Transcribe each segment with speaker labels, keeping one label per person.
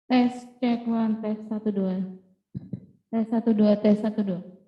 Speaker 1: Tes, cek one, tes 1, 2. Tes 1, 2, tes 1, 2.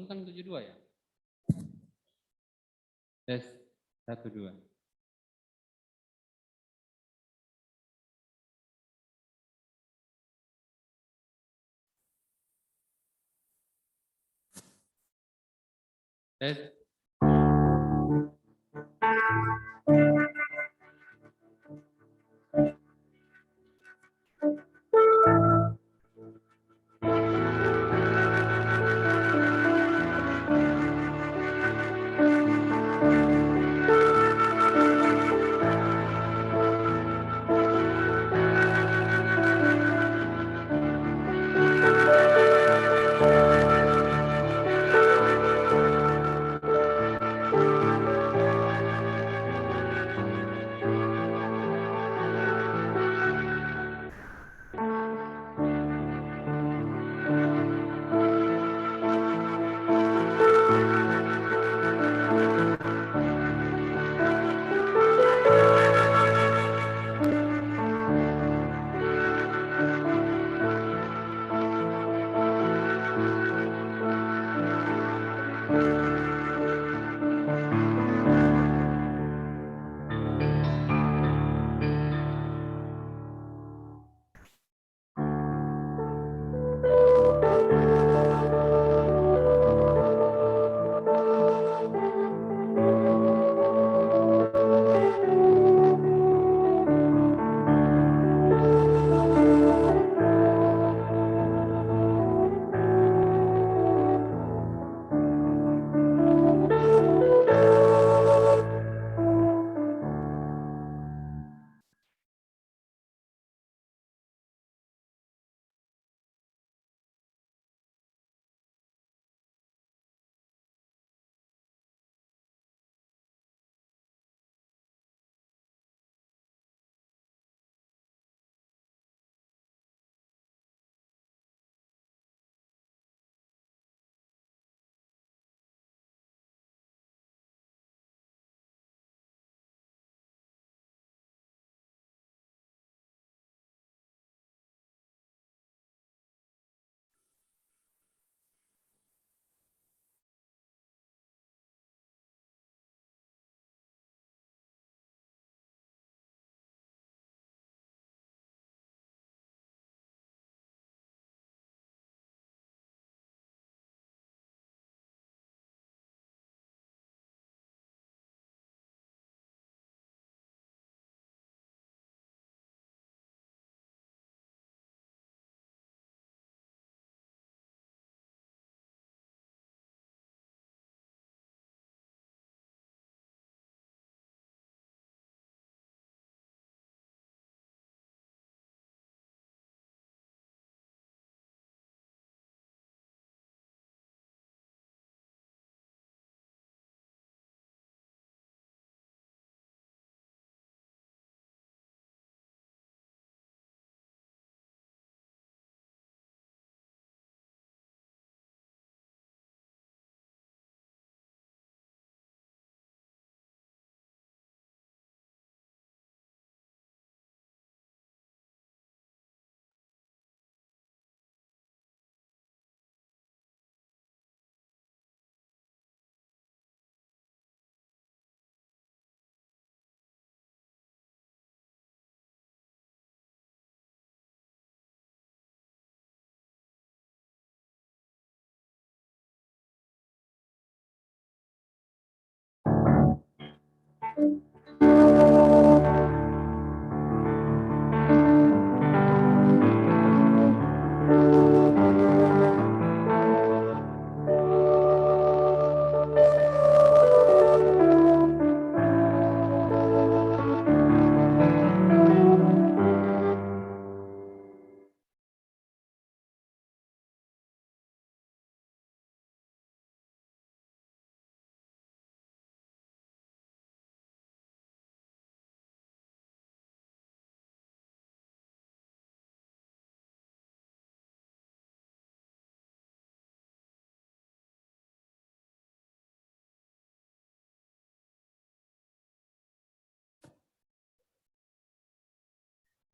Speaker 2: Untang 72 ya? Tes 1 2. Tes.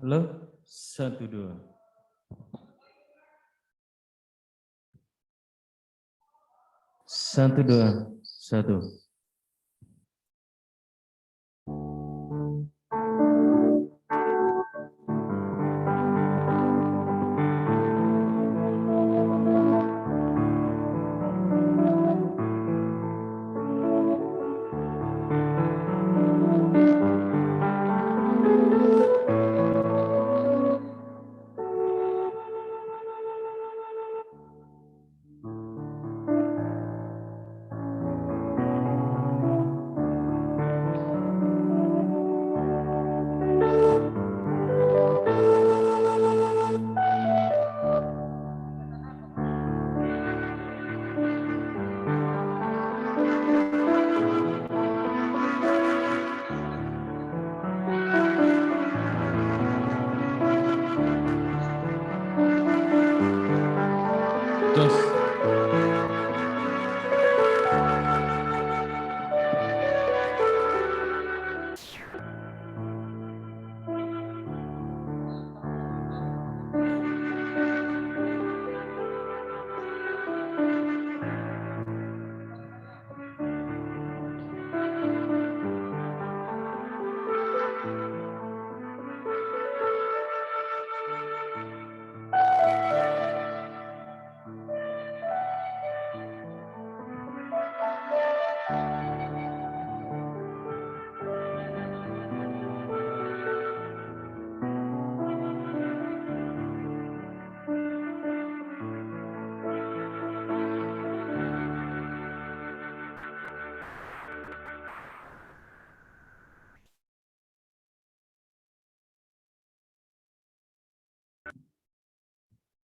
Speaker 3: Halo, 1 2. Satu dua satu. Jos.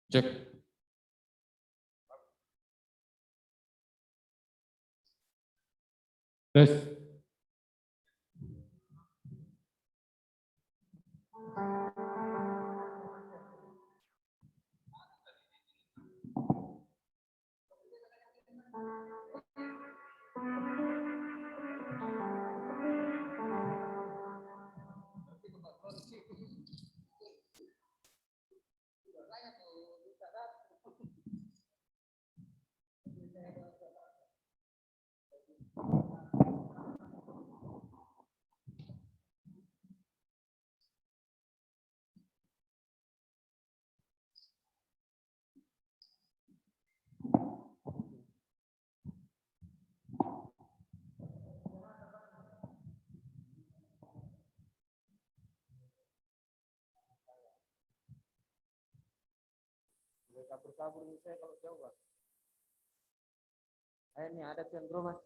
Speaker 3: Cek. Tes.
Speaker 4: Kabur-kabur ini saya kalau jauh, Pak. Ini ada tuan rumah.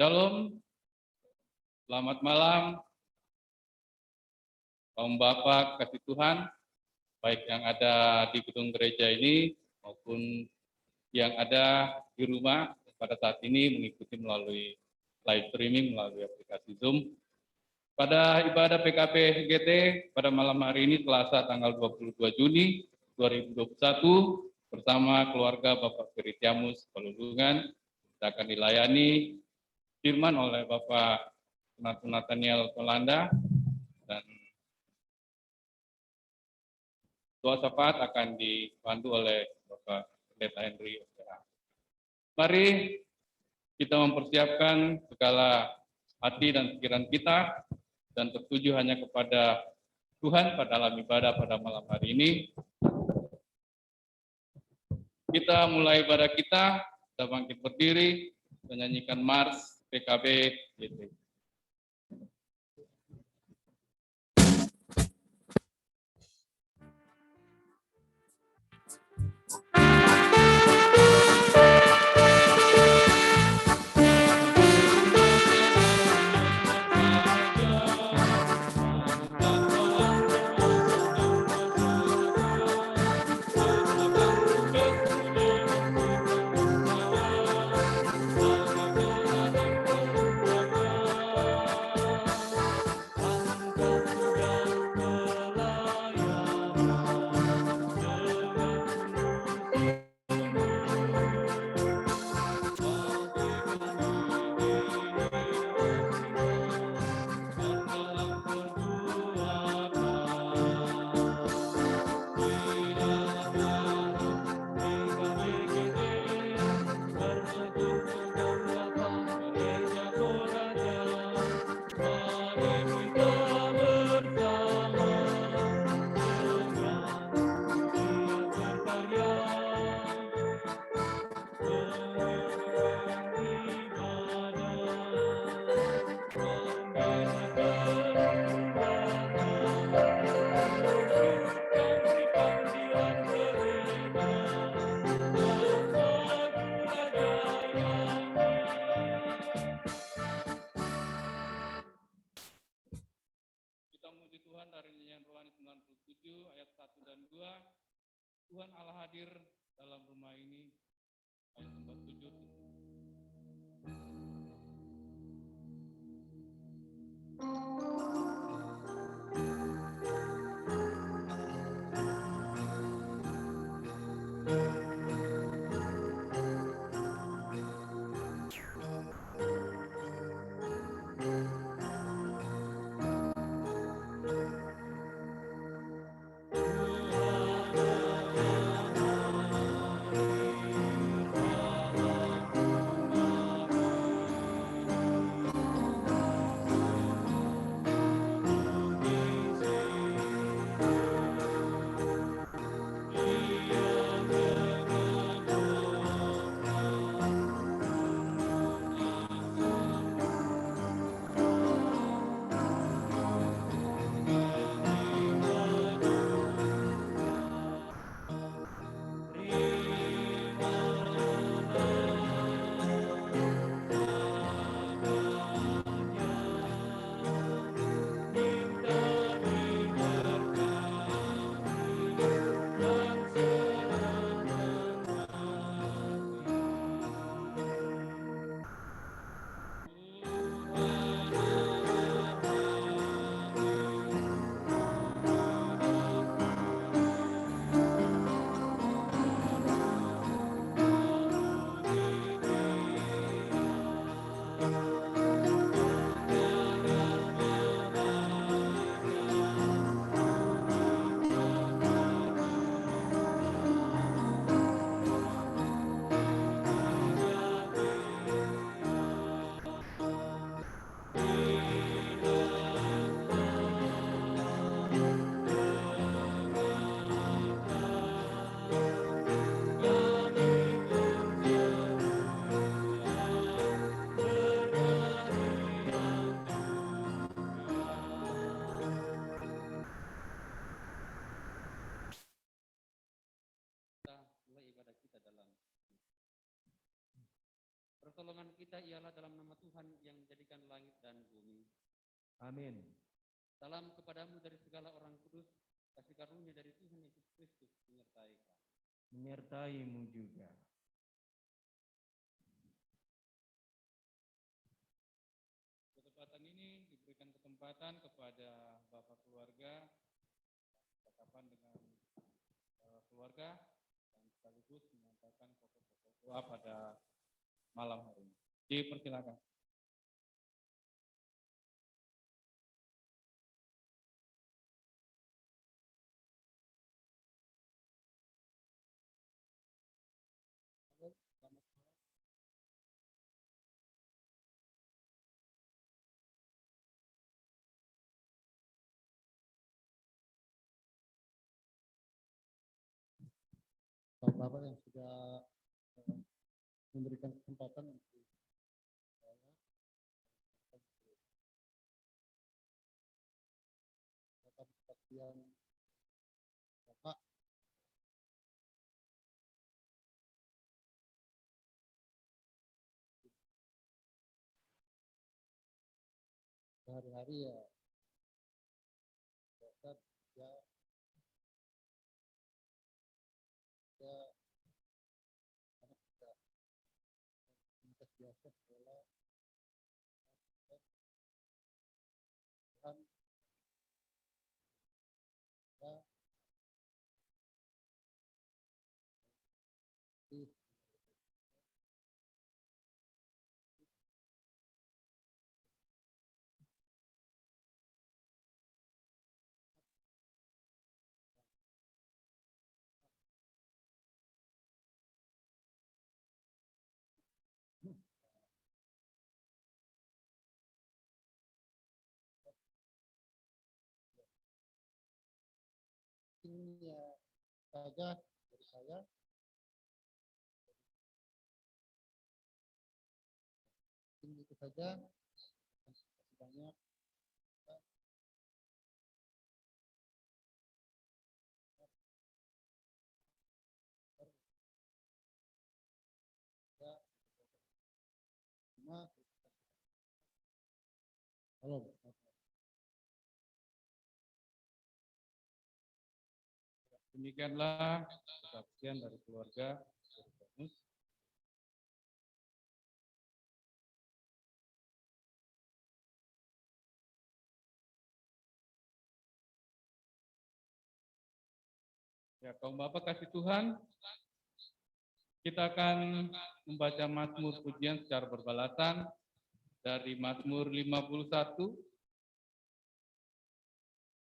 Speaker 5: Shalom, selamat malam, kaum Bapak kasih Tuhan, baik yang ada di gedung gereja ini maupun yang ada di rumah pada saat ini mengikuti melalui live streaming melalui aplikasi Zoom. Pada ibadah PKP GT pada malam hari ini Selasa tanggal 22 Juni 2021 bersama keluarga Bapak Firitiamus Pelundungan kita akan dilayani firman oleh Bapak Nathaniel Tolanda dan doa syafaat akan dibantu oleh Bapak Pendeta Henry. Mari kita mempersiapkan segala hati dan pikiran kita dan tertuju hanya kepada Tuhan pada dalam ibadah pada malam hari ini. Kita mulai ibadah kita bangkit berdiri, menyanyikan Mars PKB GT. Tuhan Allah hadir dalam rumah ini. Ayat 47.
Speaker 2: pertolongan kita ialah dalam nama Tuhan yang menjadikan langit dan bumi.
Speaker 3: Amin.
Speaker 2: Salam kepadamu dari segala orang kudus, kasih karunia dari Tuhan Yesus Kristus menyertai kau.
Speaker 3: Menyertaimu juga.
Speaker 5: Kesempatan ini diberikan kesempatan kepada Bapak keluarga, berhadapan dengan keluarga, dan sekaligus menyampaikan pokok-pokok doa pada malam hari ini. Dipersilakan.
Speaker 6: Bapak yang sudah memberikan kesempatan untuk saya dapat kesaksian Bapak sehari-hari ya biasa ya anak tidak biasa sekolah Tuhan ya ini ya saja dari saya. Ini itu saja. Terima kasih banyak. Halo.
Speaker 5: Demikianlah kesaksian dari keluarga. Ya, kaum Bapak kasih Tuhan, kita akan membaca Mazmur pujian secara berbalasan dari Mazmur 51.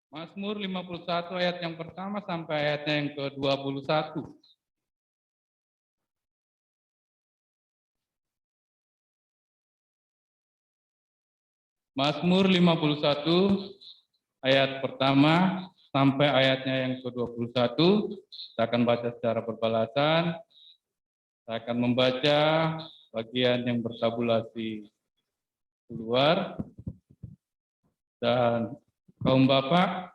Speaker 5: Mazmur 51 ayat yang pertama sampai ayatnya yang ke-21. Mazmur 51 ayat pertama sampai ayatnya yang ke-21. Kita akan baca secara berbalasan. Saya akan membaca bagian yang bertabulasi keluar dan kaum Bapak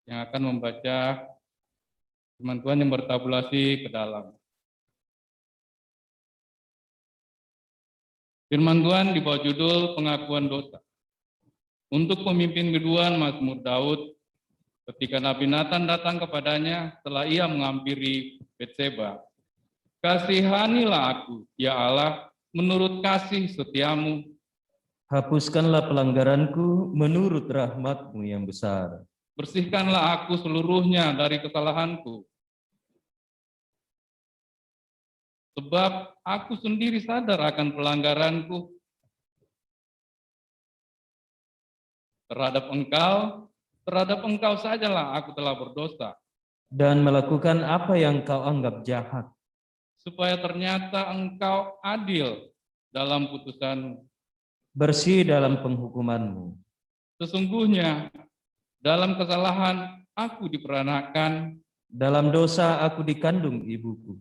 Speaker 5: yang akan membaca firman Tuhan yang bertabulasi ke dalam. Firman Tuhan di bawah judul pengakuan dosa. Untuk pemimpin biduan Mazmur Daud, ketika Nabi Nathan datang kepadanya setelah ia menghampiri Betseba. Kasihanilah aku, ya Allah, menurut kasih setiamu.
Speaker 3: Hapuskanlah pelanggaranku menurut rahmat-Mu yang besar.
Speaker 5: Bersihkanlah aku seluruhnya dari kesalahanku. Sebab aku sendiri sadar akan pelanggaranku. Terhadap engkau sajalah aku telah berdosa.
Speaker 3: Dan melakukan apa yang kau anggap jahat.
Speaker 5: Supaya ternyata engkau adil dalam putusanmu.
Speaker 3: Bersih dalam penghukuman-Mu.
Speaker 5: Sesungguhnya dalam kesalahan aku diperanakan.
Speaker 3: Dalam dosa aku dikandung ibuku.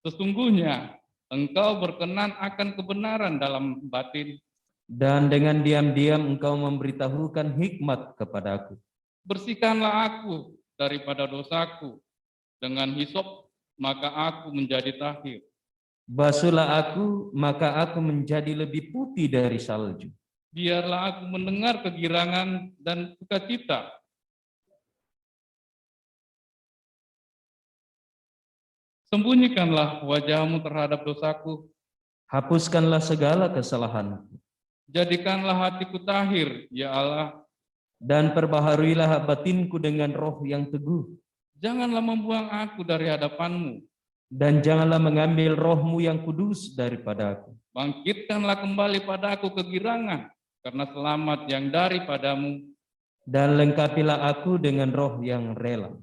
Speaker 5: Sesungguhnya engkau berkenan akan kebenaran dalam batin.
Speaker 3: Dan dengan diam-diam engkau memberitahukan hikmat kepadaku.
Speaker 5: Bersihkanlah aku daripada dosaku. Dengan hisop maka aku menjadi tahir.
Speaker 3: Basuhlah aku, maka aku menjadi lebih putih dari salju.
Speaker 5: Biarlah aku mendengar kegirangan dan sukacita. Sembunyikanlah wajahmu terhadap dosaku.
Speaker 3: Hapuskanlah segala kesalahanku.
Speaker 5: Jadikanlah hatiku tahir, ya Allah.
Speaker 3: Dan perbaharuilah batinku dengan roh yang teguh.
Speaker 5: Janganlah membuang aku dari hadapanmu.
Speaker 3: Dan janganlah mengambil rohmu yang kudus daripadaku.
Speaker 5: Bangkitkanlah kembali padaku kegirangan, karena selamat yang daripadamu.
Speaker 3: Dan lengkapilah aku dengan roh yang rela.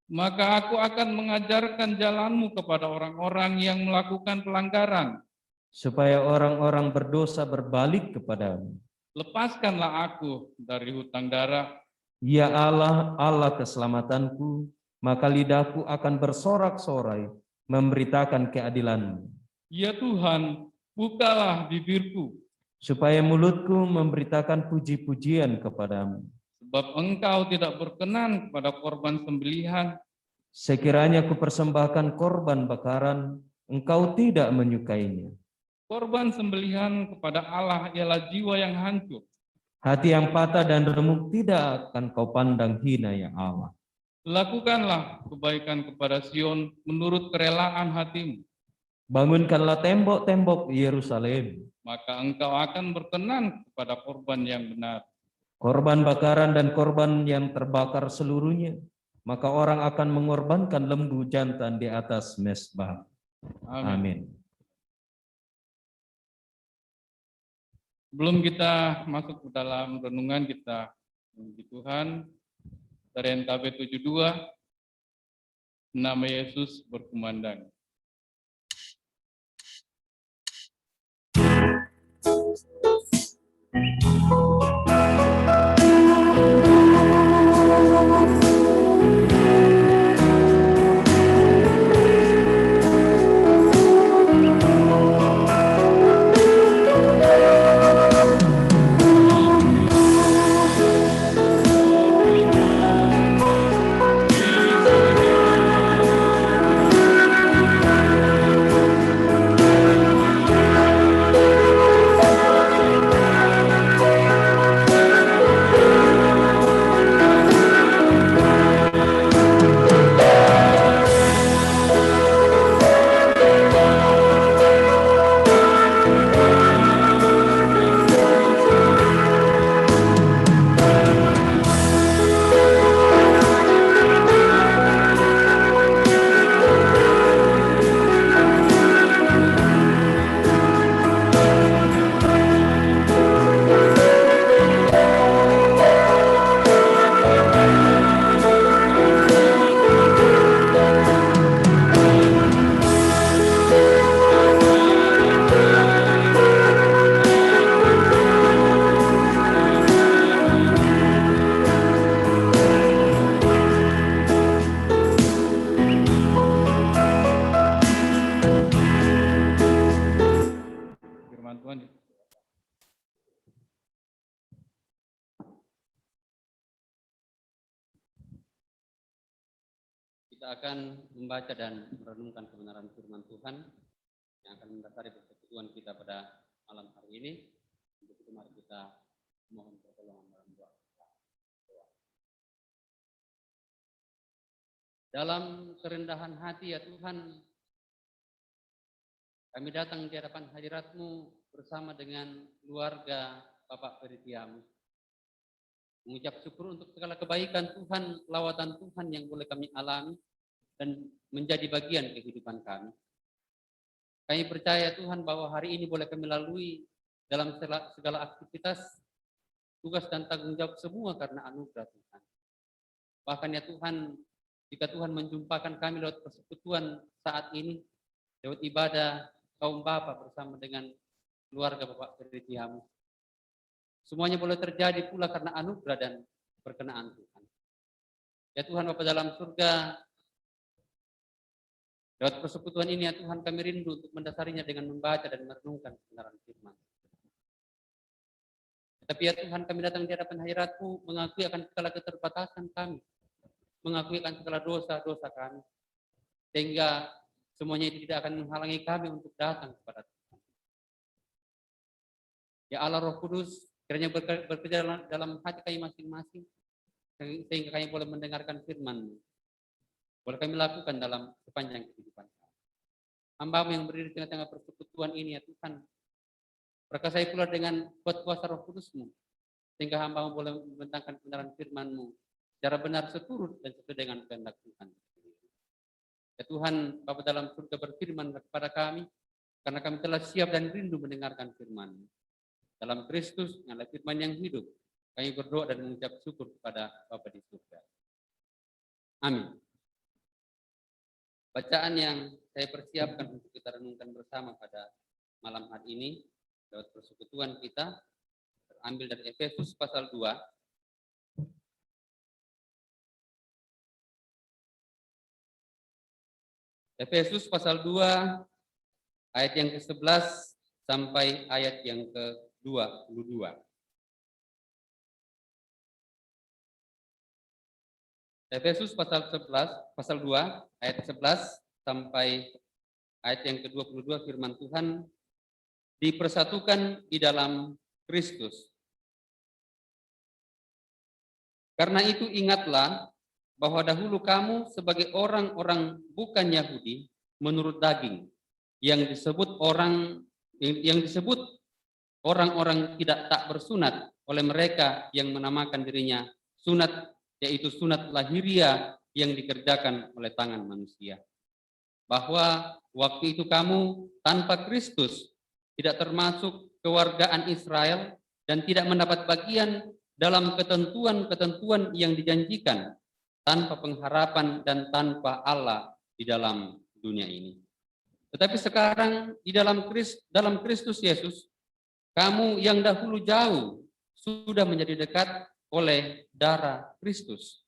Speaker 5: Maka aku akan mengajarkan jalanmu kepada orang-orang yang melakukan pelanggaran.
Speaker 3: Supaya orang-orang berdosa berbalik kepadamu.
Speaker 5: Lepaskanlah aku dari hutang darah.
Speaker 3: Ya Allah, Allah keselamatanku, maka lidahku akan bersorak-sorai memberitakan keadilan-Mu.
Speaker 5: Ya Tuhan, bukalah bibirku,
Speaker 3: Supaya mulutku memberitakan puji-pujian kepadamu.
Speaker 5: sebab Engkau tidak berkenan kepada korban sembelihan.
Speaker 3: Sekiranya ku persembahkan korban bakaran, Engkau tidak menyukainya.
Speaker 5: Korban sembelihan kepada Allah ialah jiwa yang hancur.
Speaker 3: Hati yang patah dan remuk tidak akan kau pandang hina, ya Allah.
Speaker 5: Lakukanlah kebaikan kepada Sion menurut kerelaan hatimu.
Speaker 3: Bangunkanlah tembok-tembok Yerusalem.
Speaker 5: Maka engkau akan berkenan kepada korban yang benar.
Speaker 3: Korban bakaran dan korban yang terbakar seluruhnya. Maka orang akan mengorbankan lembu jantan di atas mezbah. Amin.
Speaker 5: Sebelum kita masuk ke dalam renungan, kita memuji Tuhan. Dari NKB 72, nama Yesus berkumandang. Firman Tuhan.
Speaker 2: Kita akan membaca dan merenungkan kebenaran firman Tuhan yang akan mendasari persekutuan kita pada malam hari ini. Untuk itu mari kita mohon pertolongan dalam doa. Dalam kerendahan hati ya Tuhan, kami datang di hadapan hadirat-Mu bersama dengan keluarga Bapak Peritiamu. Mengucap syukur untuk segala kebaikan Tuhan, lawatan Tuhan yang boleh kami alami dan menjadi bagian kehidupan kami. Kami percaya Tuhan bahwa hari ini boleh kami lalui dalam segala aktivitas, tugas dan tanggung jawab semua karena anugerah Tuhan. Bahkan ya Tuhan, jika Tuhan menjumpakan kami lewat persekutuan saat ini, lewat ibadah kaum Bapa bersama dengan keluarga Bapak Peritiamu, semuanya boleh terjadi pula karena anugerah dan perkenaan Tuhan. Ya Tuhan Bapa dalam surga, lewat persekutuan ini ya Tuhan kami rindu untuk mendasarinya dengan membaca dan merenungkan kebenaran firman. Tapi ya Tuhan kami datang di hadapan hadirat-Mu mengakui akan segala keterbatasan kami, mengakui akan segala dosa-dosa kami, sehingga semuanya itu tidak akan menghalangi kami untuk datang kepada Tuhan. Ya Allah Roh Kudus, kiranya bekerja dalam hati kami masing-masing, sehingga kami boleh mendengarkan firman-Mu. Boleh kami lakukan dalam sepanjang kehidupan kami. Hamba-Mu yang berdiri di tengah-tengah persekutuan ini ya Tuhan, perkasai pula dengan kuat kuasa Roh Kudus-Mu, sehingga hamba-Mu boleh membentangkan kebenaran firman-Mu secara benar seturut dan sesuai dengan kehendak Tuhan. Ya Tuhan, Bapa dalam surga berfirman kepada kami, karena kami telah siap dan rindu mendengarkan firman-Mu. Dalam Kristus, yang adalah firman yang hidup, kami berdoa dan mengucap syukur kepada Bapa di surga. Amin. Bacaan yang saya persiapkan untuk kita renungkan bersama pada malam hari ini lewat persekutuan kita terambil dari Efesus pasal 2. Efesus pasal 2 ayat yang ke-11 sampai ayat yang ke-22. Efesus pasal 2 ayat 11 sampai ayat yang ke-22 firman Tuhan, dipersatukan di dalam Kristus. Karena itu ingatlah bahwa dahulu kamu sebagai orang-orang bukan Yahudi menurut daging, yang disebut orang-orang tak bersunat oleh mereka yang menamakan dirinya sunat, yaitu sunat lahiriah yang dikerjakan oleh tangan manusia. Bahwa waktu itu kamu tanpa Kristus tidak termasuk kewargaan Israel dan tidak mendapat bagian dalam ketentuan-ketentuan yang dijanjikan, tanpa pengharapan dan tanpa Allah di dalam dunia ini. Tetapi sekarang di dalam Kristus Yesus, kamu yang dahulu jauh sudah menjadi dekat oleh darah Kristus.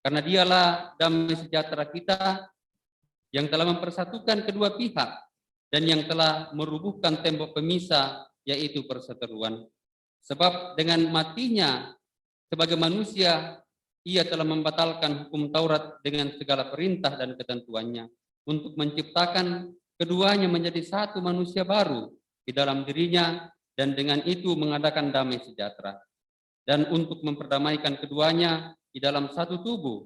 Speaker 2: Karena dialah damai sejahtera kita yang telah mempersatukan kedua pihak dan yang telah merubuhkan tembok pemisah, yaitu perseteruan. Sebab dengan matinya sebagai manusia, ia telah membatalkan hukum Taurat dengan segala perintah dan ketentuannya untuk menciptakan keduanya menjadi satu manusia baru di dalam dirinya, dan dengan itu mengadakan damai sejahtera. Dan untuk memperdamaikan keduanya di dalam satu tubuh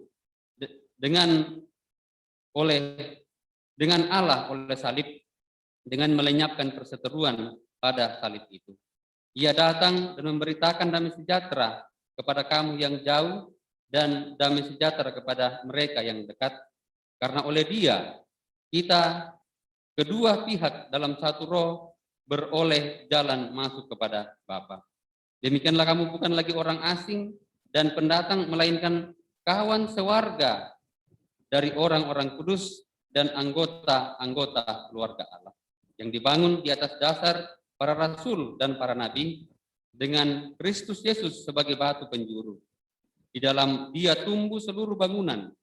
Speaker 2: dengan Allah oleh salib, dengan melenyapkan perseteruan pada salib itu. Ia datang dan memberitakan damai sejahtera kepada kamu yang jauh dan damai sejahtera kepada mereka yang dekat. Karena oleh Dia kita kedua pihak dalam satu roh beroleh jalan masuk kepada Bapa. Demikianlah kamu bukan lagi orang asing dan pendatang, melainkan kawan sewarga dari orang-orang kudus dan anggota-anggota keluarga Allah, yang dibangun di atas dasar para rasul dan para nabi, dengan Kristus Yesus sebagai batu penjuru. Di dalam Dia tumbuh seluruh bangunan,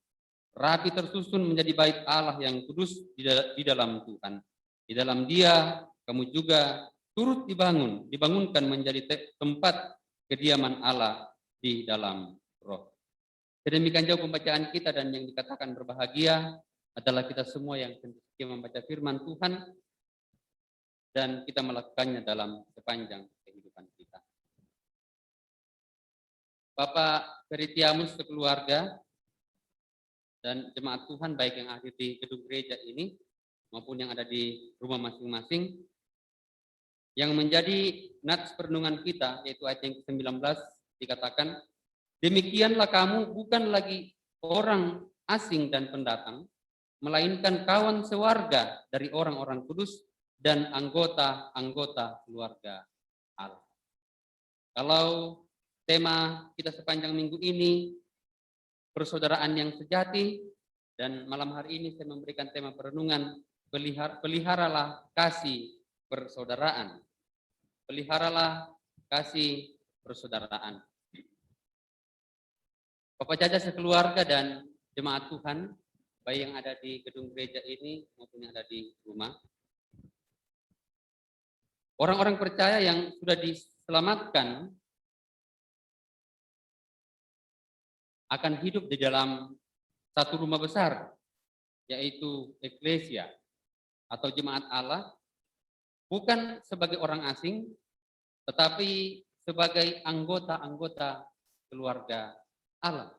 Speaker 2: rapi tersusun menjadi bait Allah yang kudus di dalam Tuhan. Di dalam Dia kamu juga turut dibangunkan menjadi tempat kediaman Allah di dalam roh. Sedemikian jauh pembacaan kita, dan yang dikatakan berbahagia adalah kita semua yang membaca firman Tuhan dan kita melakukannya dalam sepanjang kehidupan kita. Bapak Peritiamus sekeluarga dan jemaat Tuhan baik yang hadir di gedung gereja ini maupun yang ada di rumah masing-masing, yang menjadi nats perenungan kita yaitu ayat yang ke-19 dikatakan, demikianlah kamu bukan lagi orang asing dan pendatang, melainkan kawan sewarga dari orang-orang kudus dan anggota-anggota keluarga Allah. Kalau tema kita sepanjang minggu ini persaudaraan yang sejati, dan malam hari ini saya memberikan tema perenungan peliharalah kasih persaudaraan. Peliharalah kasih persaudaraan. Bapak Caca sekeluarga dan jemaat Tuhan, baik yang ada di gedung gereja ini maupun yang ada di rumah. Orang-orang percaya yang sudah diselamatkan akan hidup di dalam satu rumah besar, yaitu eklesia atau jemaat Allah, bukan sebagai orang asing, tetapi sebagai anggota-anggota keluarga Allah.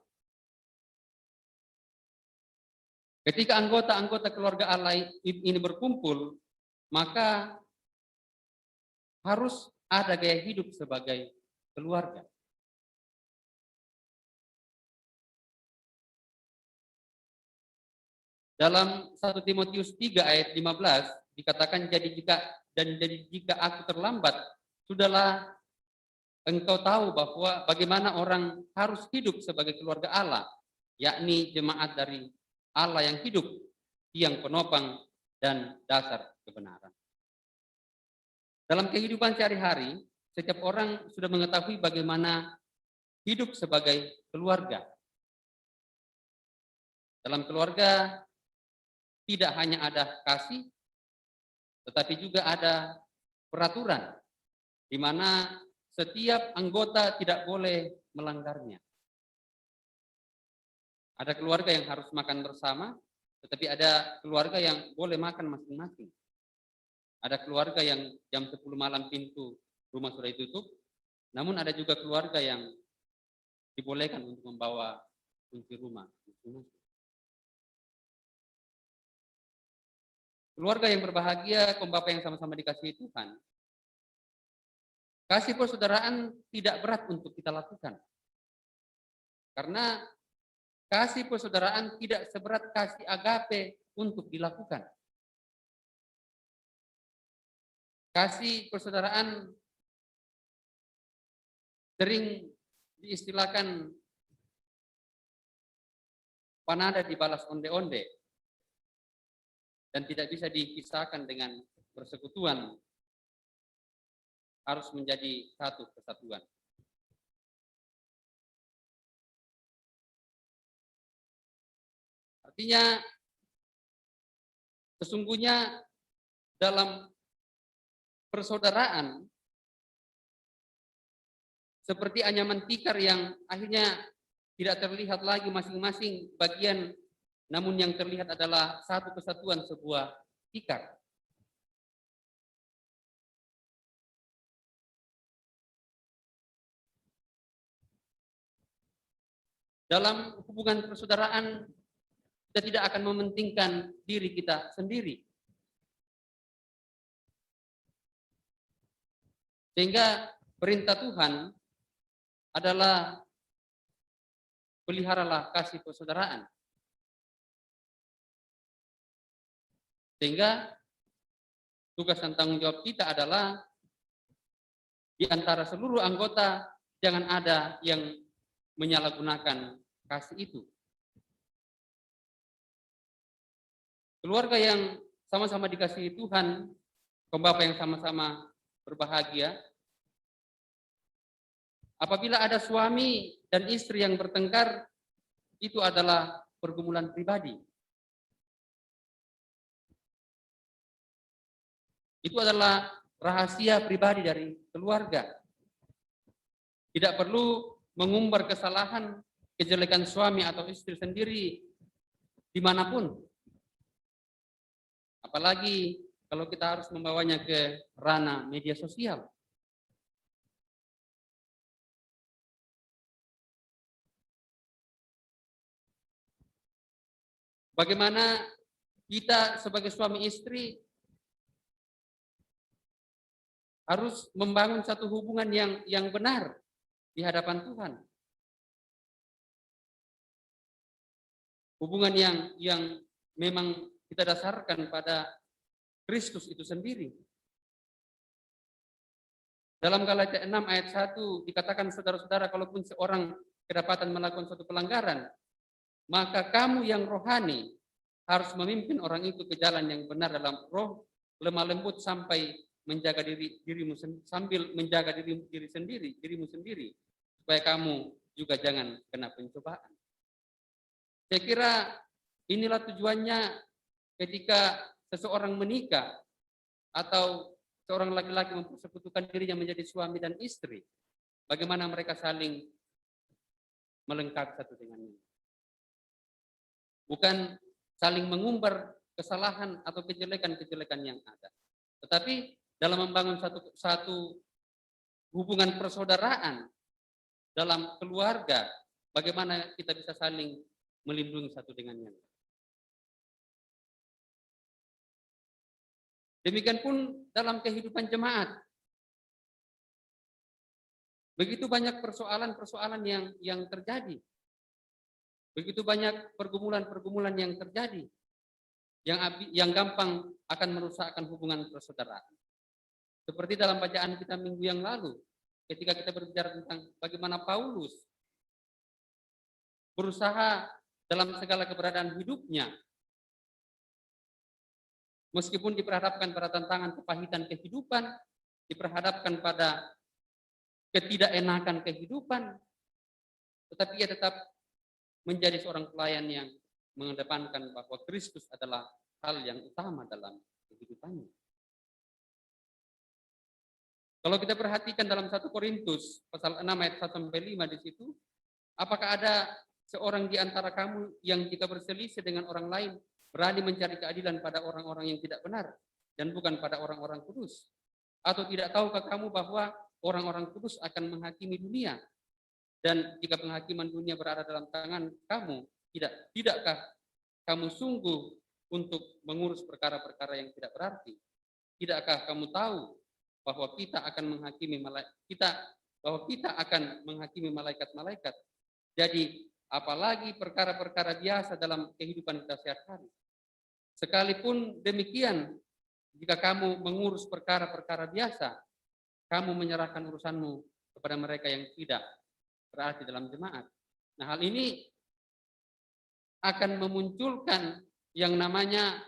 Speaker 2: Ketika anggota-anggota keluarga Allah ini berkumpul, maka harus ada gaya hidup sebagai keluarga. Dalam 1 Timotius 3 ayat 15 dikatakan, jadi jika aku terlambat, sudahlah engkau tahu bahwa bagaimana orang harus hidup sebagai keluarga Allah, yakni jemaat dari Allah yang hidup, yang penopang dan dasar kebenaran. Dalam kehidupan sehari-hari, setiap orang sudah mengetahui bagaimana hidup sebagai keluarga. Dalam keluarga tidak hanya ada kasih, tetapi juga ada peraturan, di mana setiap anggota tidak boleh melanggarnya. Ada keluarga yang harus makan bersama, tetapi ada keluarga yang boleh makan masing-masing. Ada keluarga yang jam 10 malam pintu rumah sudah ditutup, namun ada juga keluarga yang dibolehkan untuk membawa kunci rumah masing-masing. Keluarga yang berbahagia, kaum Bapa yang sama-sama dikasihi Tuhan, kasih persaudaraan tidak berat untuk kita lakukan. Karena kasih persaudaraan tidak seberat kasih agape untuk dilakukan. Kasih persaudaraan sering diistilahkan panada dibalas onde-onde, dan tidak bisa dipisahkan dengan persekutuan, harus menjadi satu kesatuan. Artinya, sesungguhnya dalam persaudaraan, seperti anyaman tikar yang akhirnya tidak terlihat lagi masing-masing bagian, namun yang terlihat adalah satu kesatuan sebuah tikar. Dalam hubungan persaudaraan, kita tidak akan mementingkan diri kita sendiri. Sehingga perintah Tuhan adalah peliharalah kasih persaudaraan. Sehingga tugas dan tanggung jawab kita adalah di antara seluruh anggota jangan ada yang menyalahgunakan kasih itu. Keluarga yang sama-sama dikasihi Tuhan, kaum Bapa yang sama-sama berbahagia, apabila ada suami dan istri yang bertengkar, itu adalah pergumulan pribadi. Itu adalah rahasia pribadi dari keluarga. Tidak perlu mengumbar kesalahan, kejelekan suami atau istri sendiri dimanapun. Apalagi kalau kita harus membawanya ke ranah media sosial. Bagaimana kita sebagai suami istri harus membangun satu hubungan yang benar di hadapan Tuhan. Hubungan yang memang kita dasarkan pada Kristus itu sendiri. Dalam Galatia 6 ayat 1 dikatakan, saudara-saudara, kalaupun seorang kedapatan melakukan suatu pelanggaran, maka kamu yang rohani harus memimpin orang itu ke jalan yang benar dalam roh lemah lembut sampai menjaga dirimu sambil menjaga dirimu sendiri supaya kamu juga jangan kena pencobaan. Saya kira inilah tujuannya ketika seseorang menikah atau seorang laki-laki mempersekutukan dirinya menjadi suami dan istri. Bagaimana mereka saling melengkapi satu dengan lain. Bukan saling mengumbar kesalahan atau kejelekan-kejelekan yang ada. Tetapi dalam membangun satu hubungan persaudaraan dalam keluarga, bagaimana kita bisa saling melindungi satu dengan yang lain. Demikian pun dalam kehidupan jemaat. Begitu banyak persoalan-persoalan yang terjadi. Begitu banyak pergumulan-pergumulan yang terjadi. Yang gampang akan merusakkan hubungan persaudaraan. Seperti dalam bacaan kita minggu yang lalu, ketika kita berbicara tentang bagaimana Paulus berusaha dalam segala keberadaan hidupnya, meskipun diperhadapkan pada tantangan kepahitan kehidupan, diperhadapkan pada ketidakenakan kehidupan, tetapi ia tetap menjadi seorang pelayan yang mengedepankan bahwa Kristus adalah hal yang utama dalam kehidupannya. Kalau kita perhatikan dalam 1 Korintus pasal 6 ayat 1 sampai 5 di situ, apakah ada seorang di antara kamu yang jika berselisih dengan orang lain berani mencari keadilan pada orang-orang yang tidak benar dan bukan pada orang-orang kudus? Atau tidak tahukah kamu bahwa orang-orang kudus akan menghakimi dunia? Dan jika penghakiman dunia berada dalam tangan kamu, tidakkah kamu sungguh untuk mengurus perkara-perkara yang tidak berarti? Tidakkah kamu tahu bahwa kita akan menghakimi malaikat-malaikat? Jadi apalagi perkara-perkara biasa dalam kehidupan kita sehari-hari. Sekalipun demikian, jika kamu mengurus perkara-perkara biasa, kamu menyerahkan urusanmu kepada mereka yang tidak berarti dalam jemaat. Nah, hal ini akan memunculkan yang namanya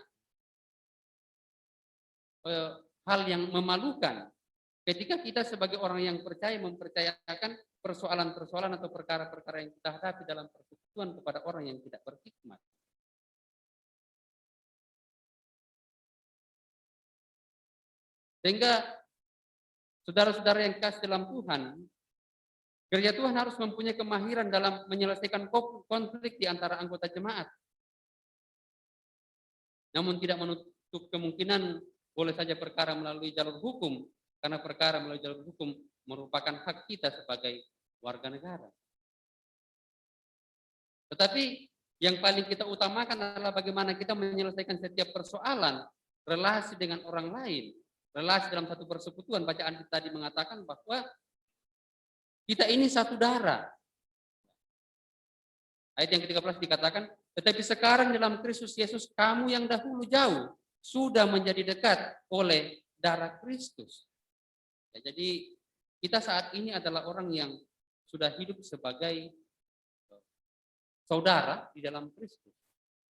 Speaker 2: hal yang memalukan ketika kita sebagai orang yang percaya mempercayakan persoalan-persoalan atau perkara-perkara yang kita hadapi dalam persekutuan kepada orang yang tidak berhikmat. Sehingga saudara-saudara yang kasih dalam Tuhan, gereja Tuhan harus mempunyai kemahiran dalam menyelesaikan konflik di antara anggota jemaat. Namun tidak menutup kemungkinan boleh saja perkara melalui jalur hukum, karena perkara melalui jalur hukum merupakan hak kita sebagai warga negara. Tetapi yang paling kita utamakan adalah bagaimana kita menyelesaikan setiap persoalan, relasi dengan orang lain, relasi dalam satu persekutuan. Bacaan kita tadi mengatakan bahwa kita ini satu darah. Ayat yang ke-13 dikatakan, tetapi sekarang dalam Kristus Yesus, kamu yang dahulu jauh sudah menjadi dekat oleh darah Kristus. Ya, jadi kita saat ini adalah orang yang sudah hidup sebagai saudara di dalam Kristus.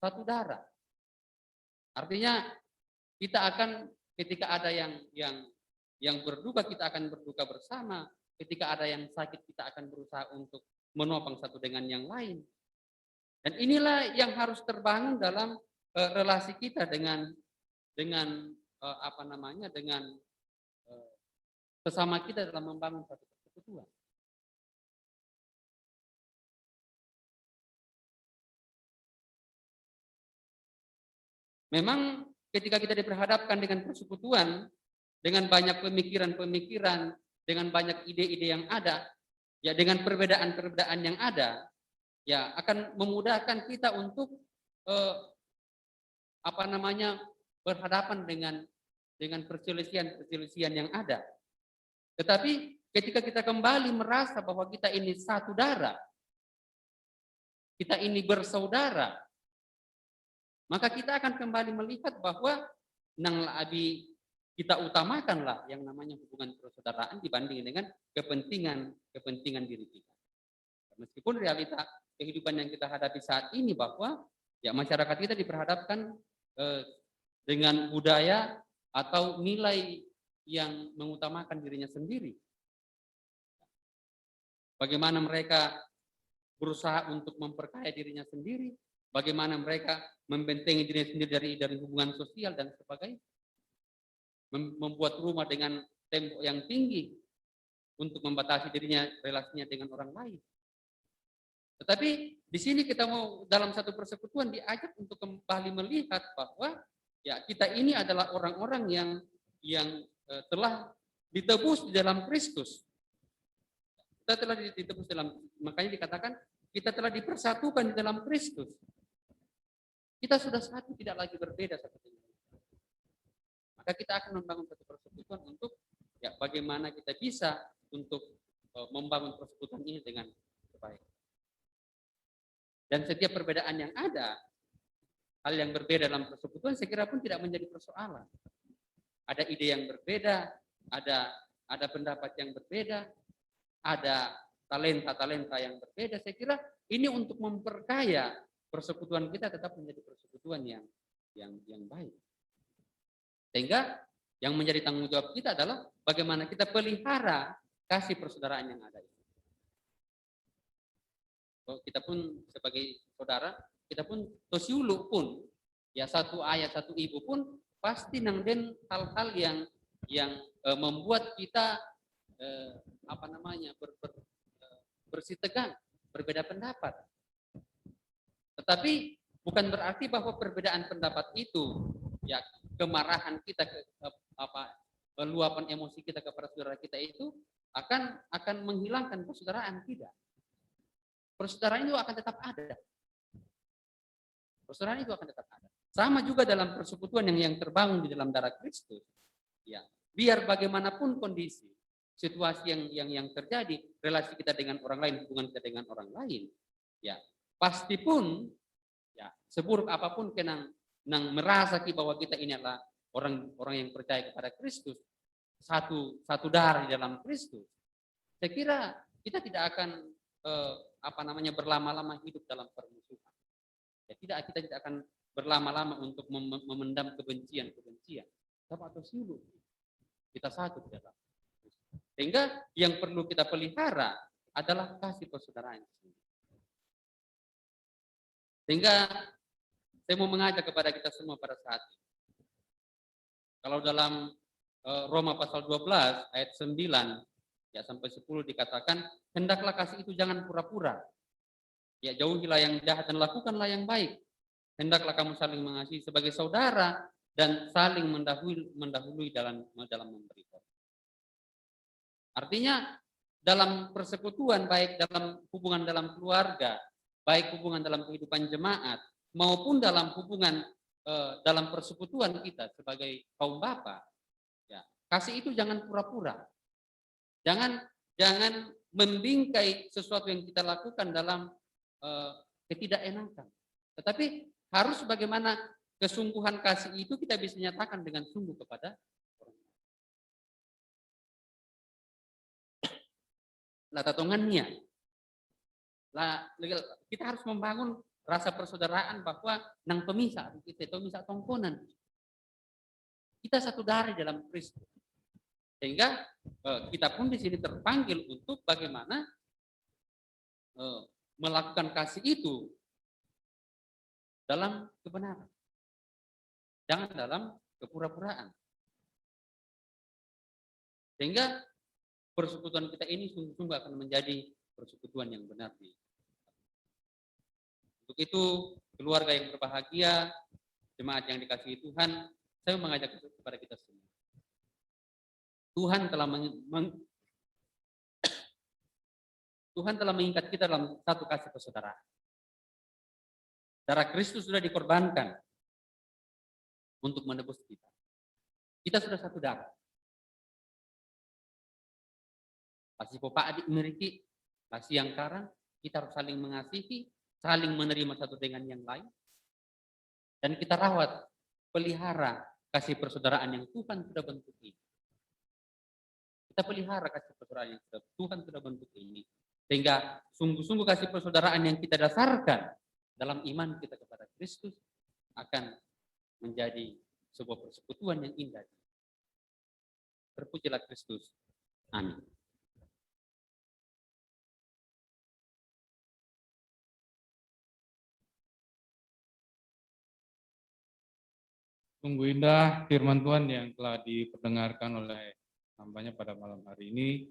Speaker 2: Satu darah. Artinya kita akan ketika ada yang berduka, kita akan berduka bersama. Ketika ada yang sakit, kita akan berusaha untuk menopang satu dengan yang lain. Dan inilah yang harus terbangun dalam relasi kita dengan sesama kita dalam membangun satu persekutuan. Memang ketika kita diperhadapkan dengan persekutuan, dengan banyak pemikiran-pemikiran, dengan banyak ide-ide yang ada, ya dengan perbedaan-perbedaan yang ada, ya akan memudahkan kita untuk berhadapan dengan perselisihan-perselisihan yang ada. Tetapi ketika kita kembali merasa bahwa kita ini satu darah, kita ini bersaudara, maka kita akan kembali melihat bahwa nang abi kita utamakanlah yang namanya hubungan persaudaraan dibanding dengan kepentingan diri kita. Meskipun realita kehidupan yang kita hadapi saat ini bahwa ya masyarakat kita diperhadapkan dengan budaya atau nilai yang mengutamakan dirinya sendiri. Bagaimana mereka berusaha untuk memperkaya dirinya sendiri, bagaimana mereka membentengi dirinya sendiri dari hubungan sosial dan sebagainya. Membuat rumah dengan tembok yang tinggi untuk membatasi dirinya relasinya dengan orang lain. Tetapi di sini kita mau dalam satu persekutuan diajak untuk kembali melihat bahwa ya kita ini adalah orang-orang yang telah ditebus di dalam Kristus. Kita telah ditebus dalam, makanya dikatakan kita telah dipersatukan di dalam Kristus. Kita sudah satu, tidak lagi berbeda satu dengan lain. Maka kita akan membangun satu persekutuan untuk ya bagaimana kita bisa untuk membangun persekutuan ini dengan baik. Dan setiap perbedaan yang ada, hal yang berbeda dalam persekutuan saya kira pun tidak menjadi persoalan. Ada ide yang berbeda, ada pendapat yang berbeda, ada talenta-talenta yang berbeda. Saya kira ini untuk memperkaya persekutuan kita tetap menjadi persekutuan yang baik. Sehingga yang menjadi tanggung jawab kita adalah bagaimana kita pelihara kasih persaudaraan yang ada. Kita pun sebagai saudara, kita pun tosiulu pun, ya satu ayah satu ibu pun pasti nangden hal-hal yang membuat kita bersitegang, berbeda pendapat. Tetapi bukan berarti bahwa perbedaan pendapat itu, ya kemarahan kita, luapan emosi kita kepada saudara kita itu akan menghilangkan persaudaraan, tidak. Persaudaraan itu akan tetap ada. Persaudaraan itu akan tetap ada. Sama juga dalam persekutuan yang terbangun di dalam darah Kristus. Ya, biar bagaimanapun kondisi, situasi yang terjadi, relasi kita dengan orang lain, hubungan kita dengan orang lain, ya pasti pun, ya seburuk apapun kenang merasa bahwa kita ini adalah orang yang percaya kepada Kristus, satu darah di dalam Kristus. Saya kira kita tidak akan berlama-lama hidup dalam permusuhan. Ya, kita tidak akan berlama-lama untuk memendam kebencian. Atau silu. Kita satu di dalam. Sehingga yang perlu kita pelihara adalah kasih persaudaraan. Sehingga saya mau mengajak kepada kita semua pada saat ini. Kalau dalam Roma pasal 12 ayat 9 ya sampai 10 dikatakan, hendaklah kasih itu jangan pura-pura. Ya jauhilah yang jahat dan lakukanlah yang baik. Hendaklah kamu saling mengasihi sebagai saudara dan saling mendahului dalam memberi. Artinya dalam persekutuan, baik dalam hubungan dalam keluarga, baik hubungan dalam kehidupan jemaat, maupun dalam hubungan dalam persekutuan kita sebagai kaum bapa, ya kasih itu jangan pura-pura. Jangan membingkai sesuatu yang kita lakukan dalam ketidakenakan. Tetapi harus bagaimana kesungguhan kasih itu kita bisa nyatakan dengan sungguh kepada orang lain. Lah tatongannya. Lah kita harus membangun rasa persaudaraan bahwa nang pemisah tongkonan. Kita satu darah dalam Kristus. Sehingga kita pun di sini terpanggil untuk bagaimana melakukan kasih itu dalam kebenaran. Jangan dalam kepura-puraan. Sehingga persekutuan kita ini sungguh-sungguh akan menjadi persekutuan yang benar. Untuk itu, keluarga yang berbahagia, jemaat yang dikasihi Tuhan, saya mengajak kepada kita semua. Tuhan telah mengikat kita dalam satu kasih persaudaraan. Darah Kristus sudah dikorbankan untuk menebus kita. Kita sudah satu darah. Pasti Bapak adik memiliki kasih yang karang, kita harus saling mengasihi, saling menerima satu dengan yang lain. Dan kita rawat, pelihara kasih persaudaraan yang Tuhan sudah bentuk ini. Kita pelihara kasih persaudaraan yang Tuhan sudah bentuk ini. Sehingga sungguh-sungguh kasih persaudaraan yang kita dasarkan dalam iman kita kepada Kristus akan menjadi sebuah persekutuan yang indah. Terpujilah Kristus. Amin.
Speaker 5: Sungguh indah firman Tuhan yang telah diperdengarkan oleh hamba-Nya pada malam hari ini.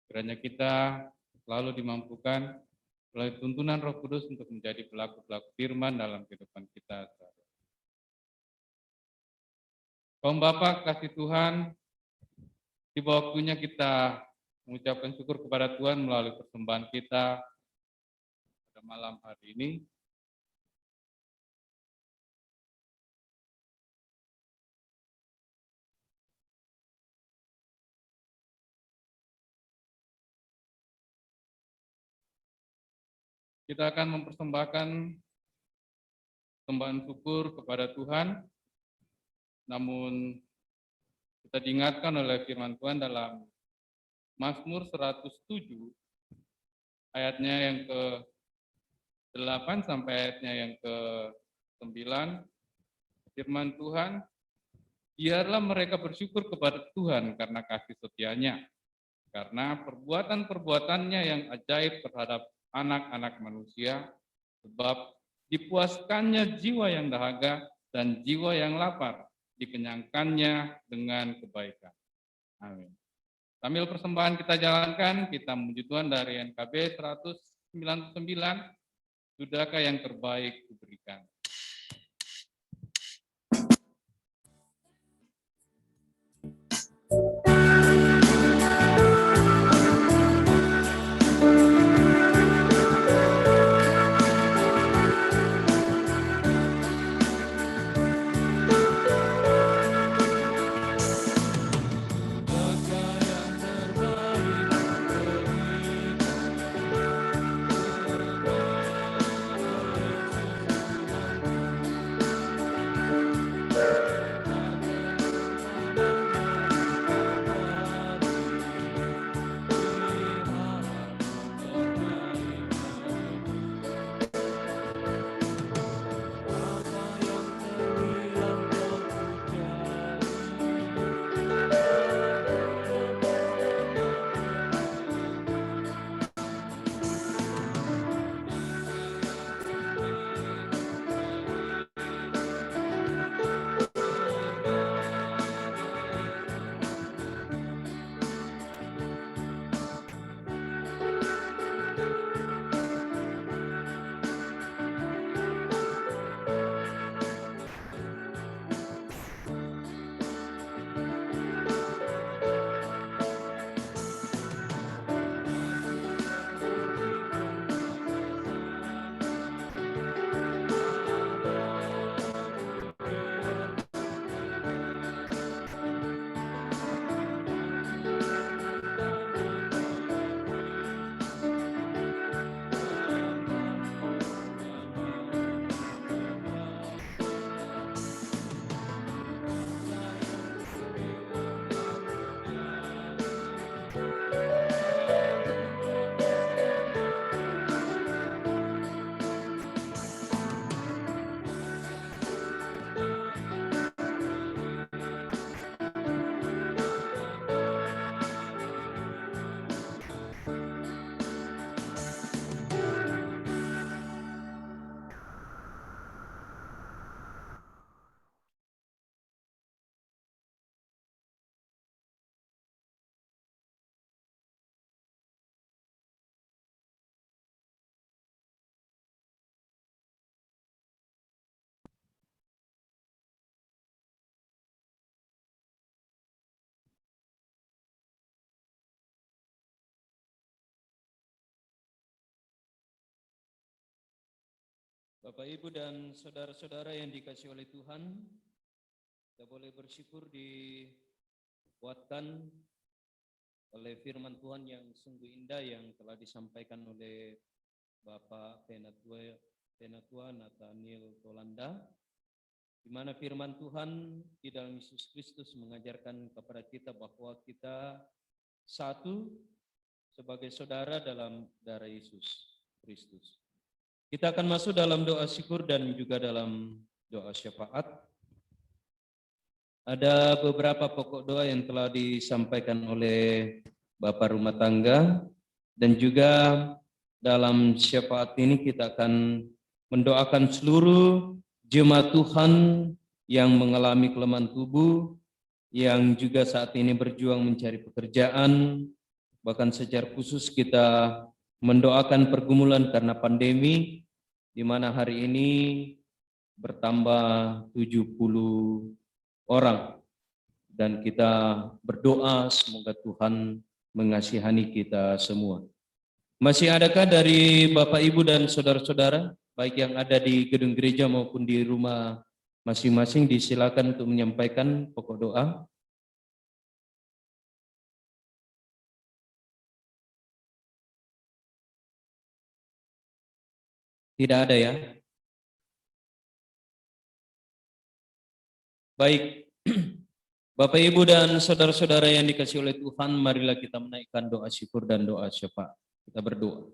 Speaker 5: Kiranya kita selalu dimampukan melalui tuntunan Roh Kudus untuk menjadi pelaku-pelaku firman dalam kehidupan kita. Kaum Bapa kasih Tuhan, tiba waktunya kita mengucapkan syukur kepada Tuhan melalui persembahan kita pada malam hari ini. Kita akan mempersembahkan persembahan syukur kepada Tuhan, namun kita diingatkan oleh firman Tuhan dalam Mazmur 107, ayatnya yang ke-8 sampai ayatnya yang ke-9, firman Tuhan, biarlah mereka bersyukur kepada Tuhan karena kasih setianya, karena perbuatan-perbuatannya yang ajaib terhadap anak-anak manusia, sebab dipuaskannya jiwa yang dahaga dan jiwa yang lapar, dikenyangkannya dengan kebaikan. Amin. Sambil persembahan kita jalankan, kita memuji Tuhan dari NKB 199, sudahkah yang terbaik diberikan.
Speaker 3: Bapak, Ibu, dan saudara-saudara yang dikasihi oleh Tuhan, kita boleh bersyukur dikuatkan oleh firman Tuhan yang sungguh indah yang telah disampaikan oleh Bapak Penatua Nathaniel Tolanda, di mana firman Tuhan di dalam Yesus Kristus mengajarkan kepada kita bahwa kita satu sebagai saudara dalam darah Yesus Kristus. Kita akan masuk dalam doa syukur dan juga dalam doa syafaat. Ada beberapa pokok doa yang telah disampaikan oleh Bapak rumah tangga, dan juga dalam syafaat ini kita akan mendoakan seluruh jemaat Tuhan yang mengalami kelemahan tubuh, yang juga saat ini berjuang mencari pekerjaan, bahkan secara khusus kita mendoakan pergumulan karena pandemi, di mana hari ini bertambah 70 orang. Dan kita berdoa semoga Tuhan mengasihani kita semua. Masih adakah dari Bapak Ibu dan saudara-saudara, baik yang ada di gedung gereja maupun di rumah masing-masing, disilakan untuk menyampaikan pokok doa. Tidak ada ya? Baik, Bapak Ibu dan saudara-saudara yang dikasihi oleh Tuhan, marilah kita menaikkan doa syukur dan doa syafaat. Kita berdoa.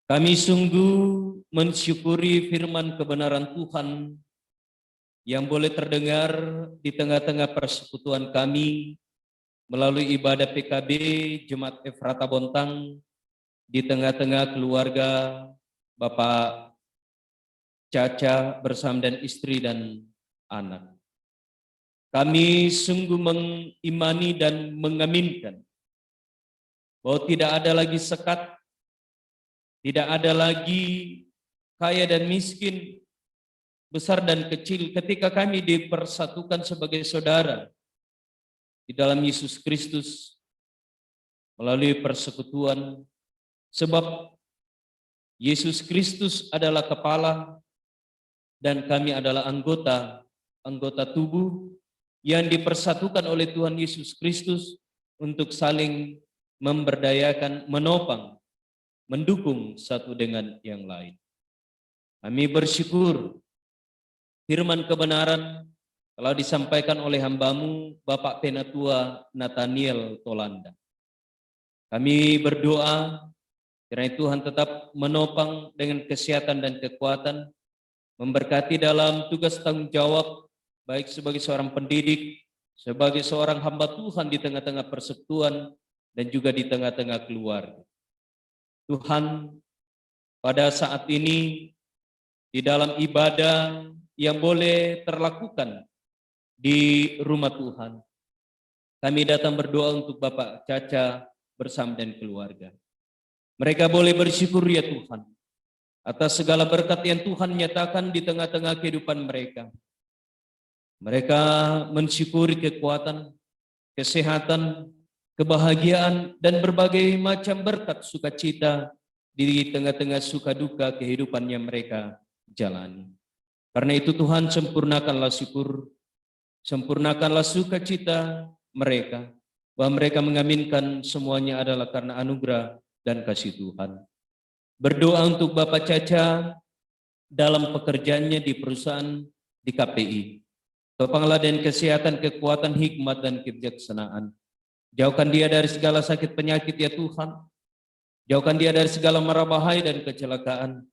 Speaker 3: Kami sungguh mensyukuri firman kebenaran Tuhan yang boleh terdengar di tengah-tengah persekutuan kami melalui ibadah PKB Jemaat Efrata Bontang, di tengah-tengah keluarga Bapak Caca bersama dan istri dan anak. Kami sungguh mengimani dan mengaminkan bahwa tidak ada lagi sekat, tidak ada lagi kaya dan miskin, besar dan kecil, ketika kami dipersatukan sebagai saudara di dalam Yesus Kristus melalui persekutuan, sebab Yesus Kristus adalah kepala dan kami adalah anggota tubuh yang dipersatukan oleh Tuhan Yesus Kristus untuk saling memberdayakan, menopang, mendukung satu dengan yang lain. Kami bersyukur firman kebenaran telah disampaikan oleh hamba-Mu Bapak Penatua Nathaniel Tolanda. Kami berdoa kiranya Tuhan tetap menopang dengan kesehatan dan kekuatan, memberkati dalam tugas tanggung jawab, baik sebagai seorang pendidik, sebagai seorang hamba Tuhan di tengah-tengah persekutuan, dan juga di tengah-tengah keluarga. Tuhan, pada saat ini, di dalam ibadah yang boleh terlakukan di rumah Tuhan, kami datang berdoa untuk Bapak Caca bersama dan keluarga. Mereka boleh bersyukur ya Tuhan, atas segala berkat yang Tuhan nyatakan di tengah-tengah kehidupan mereka. Mereka mensyukuri kekuatan, kesehatan, kebahagiaan, dan berbagai macam berkat sukacita di tengah-tengah suka duka kehidupan yang mereka jalani. Karena itu Tuhan, sempurnakanlah syukur, sempurnakanlah sukacita mereka, bahwa mereka mengaminkan semuanya adalah karena anugerah dan kasih Tuhan. Berdoa untuk Bapak Caca dalam pekerjaannya di perusahaan di KPI. Topanglah dan kesehatan, kekuatan, hikmat, dan kebijaksanaan. Jauhkan dia dari segala sakit penyakit ya Tuhan. Jauhkan dia dari segala mara bahaya dan kecelakaan.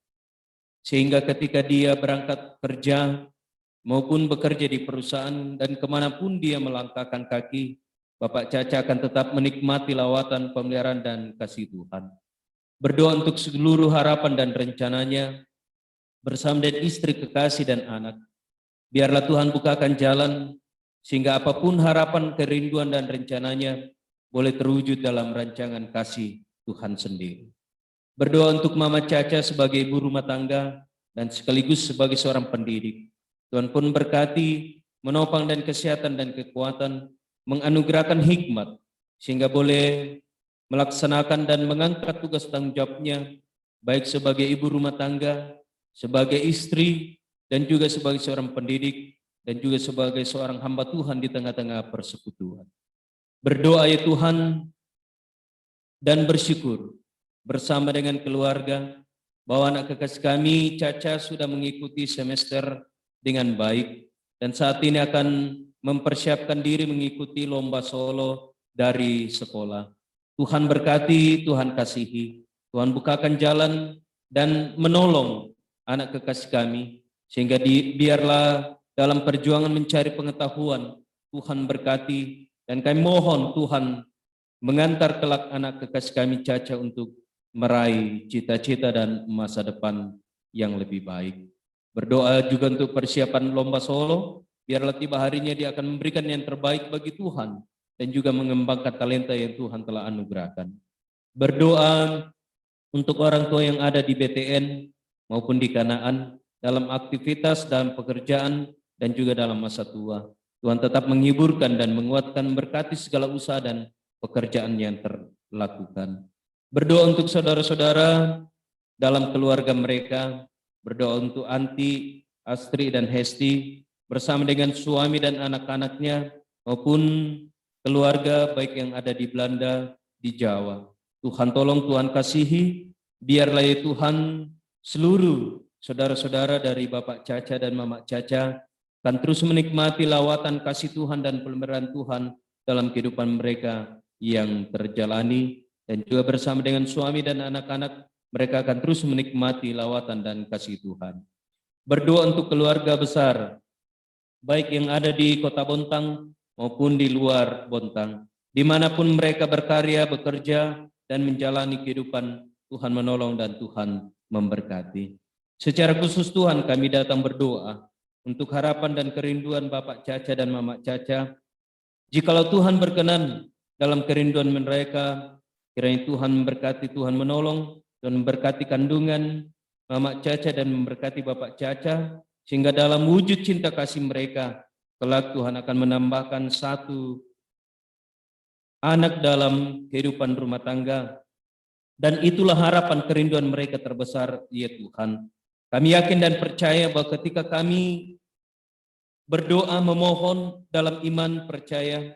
Speaker 3: Sehingga ketika dia berangkat kerja maupun bekerja di perusahaan dan kemanapun dia melangkahkan kaki, Bapak Caca akan tetap menikmati lawatan, pemeliharaan, dan kasih Tuhan. Berdoa untuk seluruh harapan dan rencananya bersama dengan istri, kekasih, dan anak. Biarlah Tuhan bukakan jalan sehingga apapun harapan, kerinduan, dan rencananya boleh terwujud dalam rancangan kasih Tuhan sendiri. Berdoa untuk Mama Caca sebagai ibu rumah tangga dan sekaligus sebagai seorang pendidik. Tuhan pun berkati, menopang dan kesehatan dan kekuatan, menganugerahkan hikmat sehingga boleh melaksanakan dan mengangkat tugas tanggung jawabnya, baik sebagai ibu rumah tangga, sebagai istri, dan juga sebagai seorang pendidik, dan juga sebagai seorang hamba Tuhan di tengah-tengah persekutuan. Berdoa ya Tuhan, dan bersyukur bersama dengan keluarga, bahwa anak kekasih kami, Caca, sudah mengikuti semester dengan baik, dan saat ini akan mempersiapkan diri mengikuti lomba solo dari sekolah. Tuhan berkati, Tuhan kasihi, Tuhan bukakan jalan dan menolong anak kekasih kami, sehingga biarlah dalam perjuangan mencari pengetahuan, Tuhan berkati, dan kami mohon Tuhan mengantar kelak anak kekasih kami Caca untuk meraih cita-cita dan masa depan yang lebih baik. Berdoa juga untuk persiapan lomba solo, biarlah tiba harinya dia akan memberikan yang terbaik bagi Tuhan, dan juga mengembangkan talenta yang Tuhan telah anugerahkan. Berdoa untuk orang tua yang ada di BTN maupun di Kanaan dalam aktivitas dan pekerjaan dan juga dalam masa tua. Tuhan tetap menghiburkan dan menguatkan, berkati segala usaha dan pekerjaan yang terlakukan. Berdoa untuk saudara-saudara dalam keluarga mereka, berdoa untuk Anti, Astri, dan Hesti bersama dengan suami dan anak-anaknya maupun keluarga baik yang ada di Belanda, di Jawa. Tuhan tolong, Tuhan kasihi, biarlah ya Tuhan seluruh saudara-saudara dari Bapak Caca dan Mama Caca akan terus menikmati lawatan kasih Tuhan dan pemeliharaan Tuhan dalam kehidupan mereka yang terjalani, dan juga bersama dengan suami dan anak-anak mereka akan terus menikmati lawatan dan kasih Tuhan. Berdoa untuk keluarga besar baik yang ada di Kota Bontang maupun di luar Bontang, dimanapun mereka berkarya, bekerja, dan menjalani kehidupan. Tuhan menolong dan Tuhan memberkati. Secara khusus Tuhan kami datang berdoa untuk harapan dan kerinduan Bapak Caca dan Mama Caca. Jikalau Tuhan berkenan dalam kerinduan mereka, kiranya Tuhan memberkati, Tuhan menolong dan memberkati kandungan Mama Caca dan memberkati Bapak Caca, sehingga dalam wujud cinta kasih mereka kelak Tuhan akan menambahkan satu anak dalam kehidupan rumah tangga. Dan itulah harapan kerinduan mereka terbesar, ya Tuhan. Kami yakin dan percaya bahwa ketika kami berdoa memohon dalam iman, percaya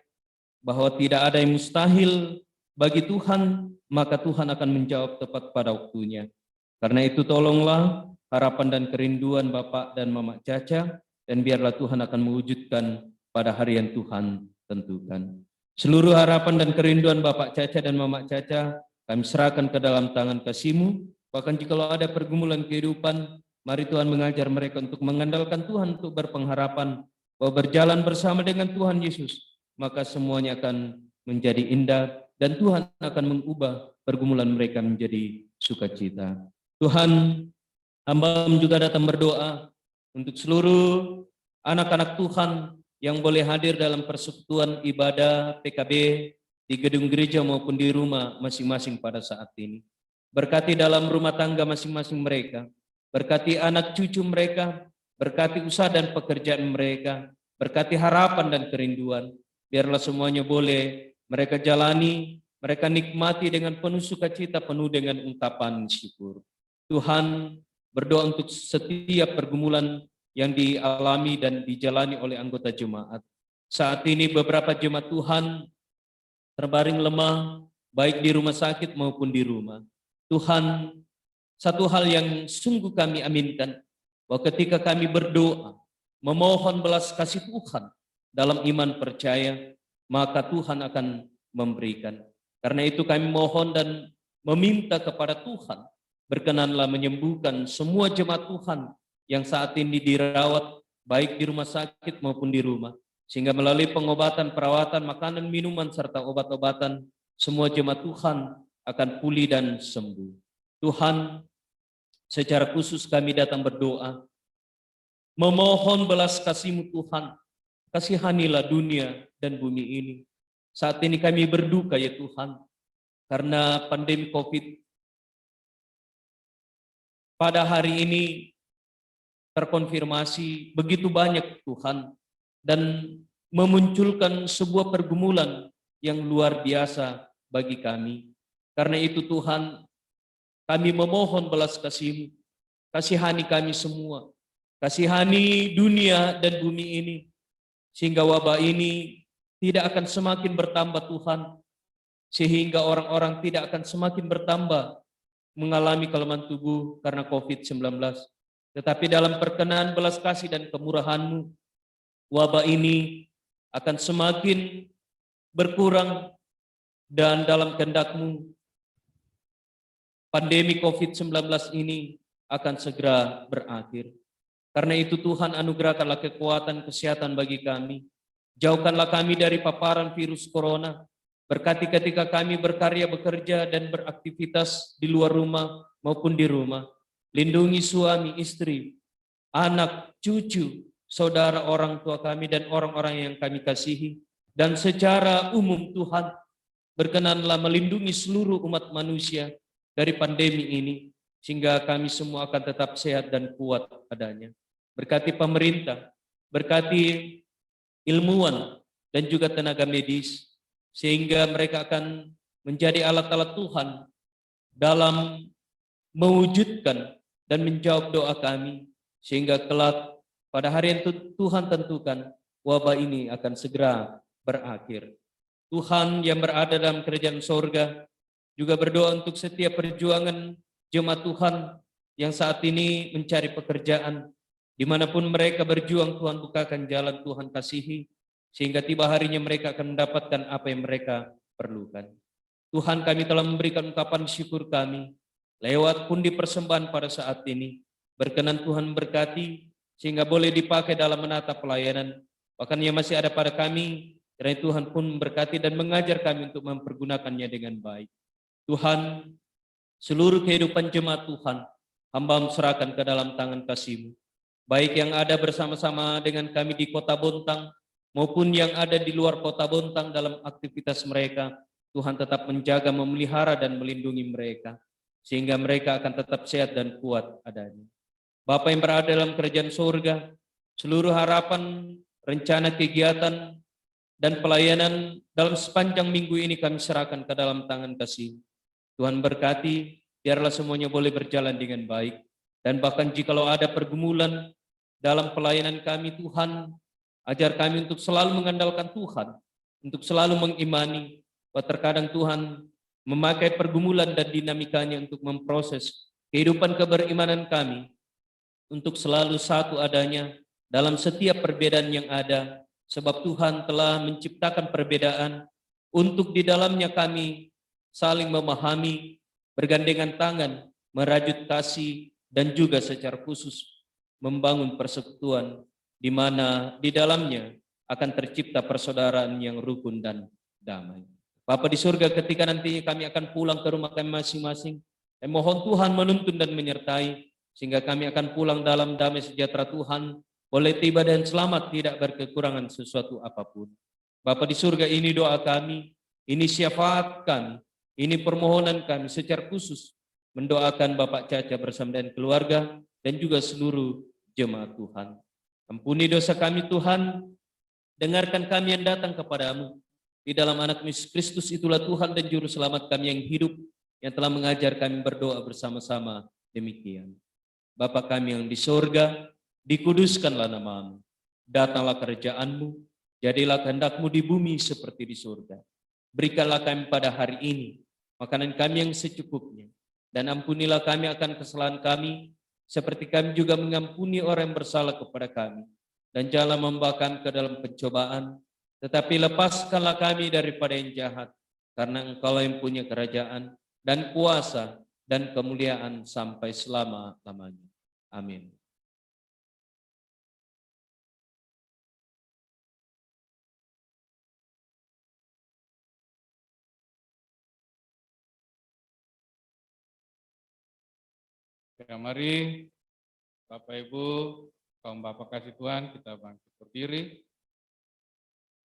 Speaker 3: bahwa tidak ada yang mustahil bagi Tuhan, maka Tuhan akan menjawab tepat pada waktunya. Karena itu tolonglah harapan dan kerinduan Bapak dan Mama Caca, dan biarlah Tuhan akan mewujudkan pada hari yang Tuhan tentukan. Seluruh harapan dan kerinduan Bapak Caca dan Mama Caca kami serahkan ke dalam tangan kasih-Mu. Bahkan jikalau ada pergumulan kehidupan, mari Tuhan mengajar mereka untuk mengandalkan Tuhan, untuk berpengharapan bahwa berjalan bersama dengan Tuhan Yesus, maka semuanya akan menjadi indah dan Tuhan akan mengubah pergumulan mereka menjadi sukacita. Tuhan, hamba juga datang berdoa untuk seluruh anak-anak Tuhan yang boleh hadir dalam persekutuan ibadah PKB di gedung gereja maupun di rumah masing-masing pada saat ini. Berkati dalam rumah tangga masing-masing mereka, berkati anak cucu mereka, berkati usaha dan pekerjaan mereka, berkati harapan dan kerinduan. Biarlah semuanya boleh mereka jalani, mereka nikmati dengan penuh sukacita, penuh dengan ungkapan syukur. Tuhan, berdoa untuk setiap pergumulan yang dialami dan dijalani oleh anggota jemaat. Saat ini beberapa jemaat Tuhan terbaring lemah, baik di rumah sakit maupun di rumah. Tuhan, satu hal yang sungguh kami aminkan, bahwa ketika kami berdoa, memohon belas kasih Tuhan dalam iman percaya, maka Tuhan akan memberikan. Karena itu kami mohon dan meminta kepada Tuhan, berkenanlah menyembuhkan semua jemaat Tuhan yang saat ini dirawat, baik di rumah sakit maupun di rumah. Sehingga melalui pengobatan, perawatan, makanan, minuman, serta obat-obatan, semua jemaat Tuhan akan pulih dan sembuh. Tuhan, secara khusus kami datang berdoa, memohon belas kasih-Mu Tuhan, kasihanilah dunia dan bumi ini. Saat ini kami berduka ya Tuhan, karena pandemi COVID. Pada hari ini terkonfirmasi begitu banyak Tuhan, dan memunculkan sebuah pergumulan yang luar biasa bagi kami. Karena itu Tuhan, kami memohon belas kasih-Mu, kasihani kami semua, kasihani dunia dan bumi ini, sehingga wabah ini tidak akan semakin bertambah Tuhan, sehingga orang-orang tidak akan semakin bertambah mengalami kelemahan tubuh karena COVID-19. Tetapi dalam perkenan belas kasih dan kemurahan-Mu, wabah ini akan semakin berkurang, dan dalam kehendak-Mu pandemi COVID-19 ini akan segera berakhir. Karena itu Tuhan, anugerahkanlah kekuatan kesehatan bagi kami. Jauhkanlah kami dari paparan virus corona. Berkati ketika kami berkarya, bekerja, dan beraktivitas di luar rumah maupun di rumah. Lindungi suami, istri, anak, cucu, saudara, orang tua kami, dan orang-orang yang kami kasihi. dan secara umum Tuhan berkenanlah melindungi seluruh umat manusia dari pandemi ini, sehingga kami semua akan tetap sehat dan kuat adanya. Berkati pemerintah, berkati ilmuwan dan juga tenaga medis, sehingga mereka akan menjadi alat-alat Tuhan dalam mewujudkan dan menjawab doa kami, sehingga kelak pada hari yang Tuhan tentukan, wabah ini akan segera berakhir. Tuhan yang berada dalam kerajaan sorga juga berdoa untuk setiap perjuangan jemaat Tuhan yang saat ini mencari pekerjaan. Dimanapun mereka berjuang, Tuhan bukakan jalan, Tuhan kasihi, sehingga tiba harinya mereka akan mendapatkan apa yang mereka perlukan. Tuhan, kami telah memberikan ungkapan syukur kami, lewat pundi persembahan pada saat ini. Berkenan Tuhan berkati, sehingga boleh dipakai dalam menata pelayanan. Bahkan yang masih ada pada kami, kiranya Tuhan pun berkati dan mengajar kami untuk mempergunakannya dengan baik. Tuhan, seluruh kehidupan jemaat Tuhan, hamba serahkan ke dalam tangan kasih-Mu. Baik yang ada bersama-sama dengan kami di Kota Bontang, maupun yang ada di luar Kota Bontang dalam aktivitas mereka, Tuhan tetap menjaga, memelihara, dan melindungi mereka, sehingga mereka akan tetap sehat dan kuat adanya. Bapa yang berada dalam kerajaan surga, seluruh harapan, rencana kegiatan, dan pelayanan dalam sepanjang minggu ini kami serahkan ke dalam tangan kasih. Tuhan berkati, biarlah semuanya boleh berjalan dengan baik. Dan bahkan jikalau ada pergumulan dalam pelayanan kami, Tuhan, ajar kami untuk selalu mengandalkan Tuhan, untuk selalu mengimani bahwa terkadang Tuhan memakai pergumulan dan dinamikanya untuk memproses kehidupan keberimanan kami, untuk selalu satu adanya dalam setiap perbedaan yang ada, sebab Tuhan telah menciptakan perbedaan untuk di dalamnya kami saling memahami, bergandengan tangan, merajut kasih, dan juga secara khusus membangun persekutuan di mana di dalamnya akan tercipta persaudaraan yang rukun dan damai. Bapa di surga, ketika nantinya kami akan pulang ke rumah kami masing-masing, mohon Tuhan menuntun dan menyertai, sehingga kami akan pulang dalam damai sejahtera Tuhan, boleh tiba dan selamat, tidak berkekurangan sesuatu apapun. Bapa di surga, ini doa kami, ini syafaat kami, ini permohonan kami secara khusus, mendoakan Bapak Caca bersama dengan keluarga, dan juga seluruh jemaat Tuhan. Ampuni dosa kami Tuhan, dengarkan kami yang datang kepadamu. Di dalam anak Yesus Kristus itulah Tuhan dan Juru Selamat kami yang hidup, yang telah mengajar kami berdoa bersama-sama demikian. Bapa kami yang di sorga, dikuduskanlah namamu, datanglah kerajaan-Mu, jadilah kehendak-Mu di bumi seperti di surga. Berikanlah kami pada hari ini makanan kami yang secukupnya, dan ampunilah kami akan kesalahan kami, seperti kami juga mengampuni orang yang bersalah kepada kami. Dan janganlah membawa kami ke dalam pencobaan, tetapi lepaskanlah kami daripada yang jahat, karena Engkau yang punya kerajaan, dan kuasa, dan kemuliaan sampai selama-lamanya. Amin.
Speaker 5: Ya, mari Bapak Ibu, kaum Bapak kasih Tuhan, kita bangkit berdiri.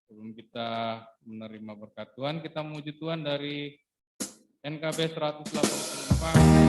Speaker 5: Sebelum kita menerima berkat Tuhan, kita memuji Tuhan dari NKB 184.
Speaker 3: Amin.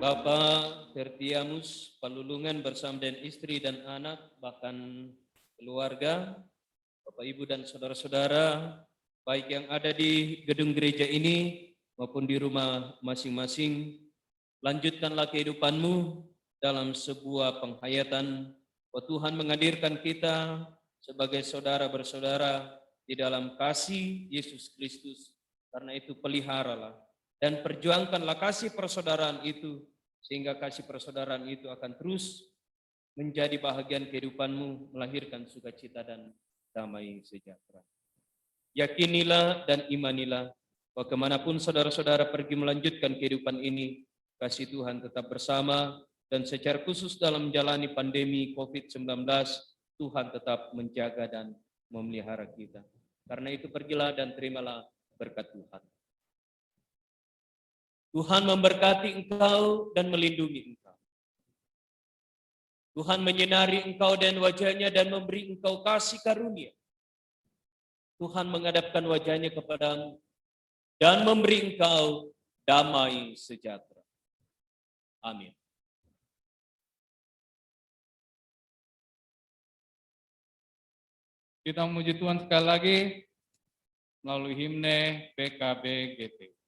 Speaker 3: Bapak Tertiamus Palulungan bersama dengan istri dan anak, bahkan keluarga, Bapak Ibu dan saudara-saudara, baik yang ada di gedung gereja ini maupun di rumah masing-masing, lanjutkanlah kehidupanmu dalam sebuah penghayatan bahwa Tuhan menghadirkan kita sebagai saudara bersaudara di dalam kasih Yesus Kristus. Karena itu peliharalah dan perjuangkanlah kasih persaudaraan itu, sehingga kasih persaudaraan itu akan terus menjadi bahagian kehidupanmu, melahirkan sukacita dan damai sejahtera. Yakinilah dan imanilah bahwa kemanapun saudara-saudara pergi melanjutkan kehidupan ini, kasih Tuhan tetap bersama, dan secara khusus dalam menjalani pandemi COVID-19, Tuhan tetap menjaga dan memelihara kita. Karena itu pergilah dan terimalah berkat Tuhan. Tuhan memberkati engkau dan melindungi engkau. Tuhan menyinari engkau dan wajahnya dan memberi engkau kasih karunia. Tuhan menghadapkan wajahnya kepadamu dan memberi engkau damai sejahtera. Amin.
Speaker 5: Kita memuji Tuhan sekali lagi melalui himne PKB GT.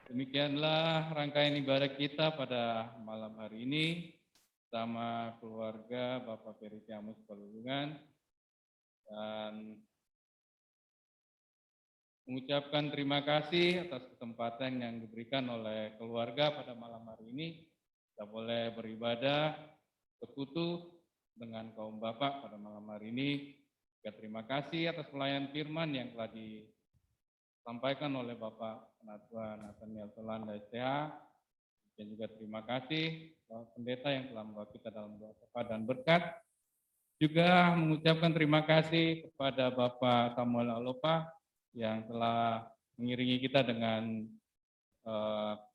Speaker 5: Demikianlah rangkaian ibadah kita pada malam hari ini bersama keluarga Bapak Tertiamus Palulungan, dan mengucapkan terima kasih atas kesempatan yang diberikan oleh keluarga pada malam hari ini. Kita boleh beribadah sekutu dengan kaum Bapak pada malam hari ini. Juga terima kasih atas pelayanan firman yang telah disampaikan oleh Bapak Penatua Nathaniel Tolanda STH. Dan juga terima kasih Bapak Pendeta yang telah membawa kita dalam doa dan berkat. Juga mengucapkan terima kasih kepada Bapak Samuel Alopa yang telah mengiringi kita dengan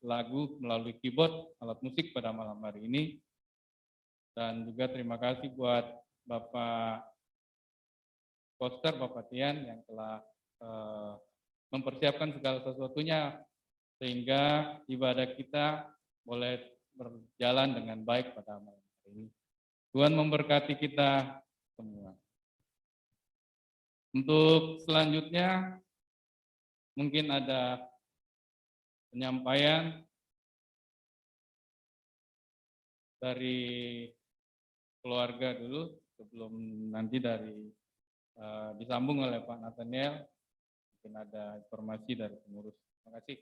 Speaker 5: lagu melalui keyboard alat musik pada malam hari ini. Dan juga terima kasih buat Bapak Koster, Bapak Tian yang telah mempersiapkan segala sesuatunya sehingga ibadah kita boleh berjalan dengan baik pada malam hari ini. Tuhan memberkati kita semua. Untuk selanjutnya mungkin ada penyampaian dari keluarga dulu sebelum nanti disambung oleh Pak Nathaniel. mungkin ada informasi dari pengurus. Terima kasih.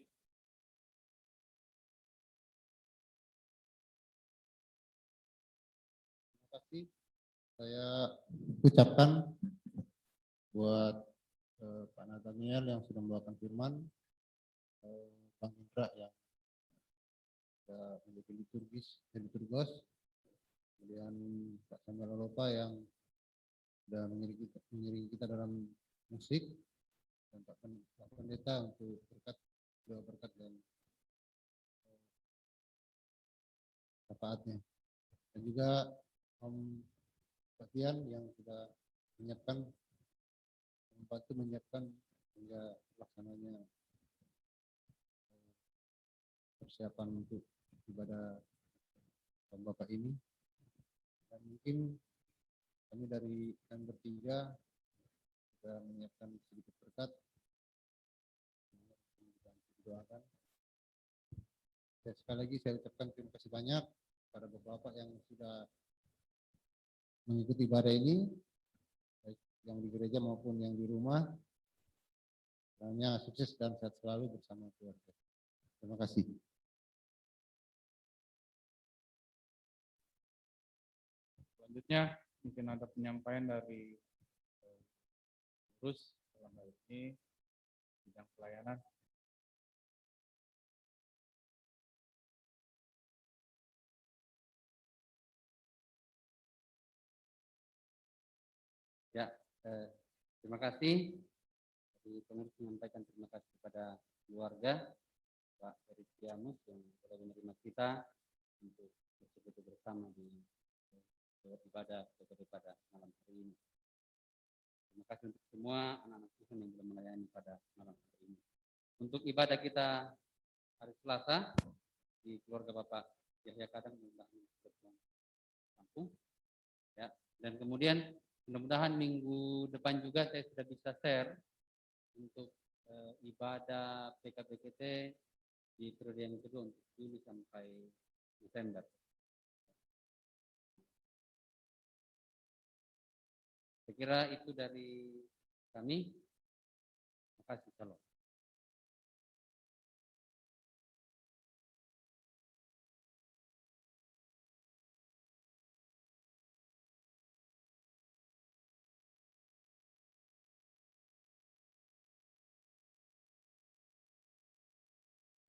Speaker 6: Terima kasih. Saya ucapkan buat Pak Nathaniel yang sudah membawakan firman, Bang Indra yang sudah menjadi liturgos, kemudian Pak Samuel Alopa yang sudah mengiringi kita dalam musik, dan Pak Pendeta untuk doa berkat dan syafaatnya, dan juga Om Batian yang sudah membantu menyiapkan hingga pelaksananya persiapan untuk ibadah Bapak ini. Dan mungkin kami dari kami bertiga sudah menyiapkan sedikit berkat. Doakan. Dan sekali lagi saya ucapkan terima kasih banyak kepada Bapak-Bapak yang sudah mengikuti ibadah ini, baik yang di gereja maupun yang di rumah. Hanya sukses dan sehat selalu bersama keluarga. Terima kasih.
Speaker 5: Selanjutnya mungkin ada penyampaian dari terus dalam hal ini bidang pelayanan.
Speaker 2: Ya, terima kasih. Jadi pengurus menyampaikan terima kasih kepada keluarga Pak Feritiamus yang telah menerima kita untuk bersekutu bersama di ibadah pada malam hari ini. Terima kasih untuk semua anak-anak Tuhan yang telah melayani pada malam hari ini. Untuk ibadah kita hari Selasa di keluarga Bapak Yahya Kadang kampung, ya, dan kemudian mudah-mudahan minggu depan juga saya sudah bisa share untuk ibadah PKBKT di periode yang kedua untuk Juli sampai Desember. Saya kira itu dari kami. Terima kasih. Salam.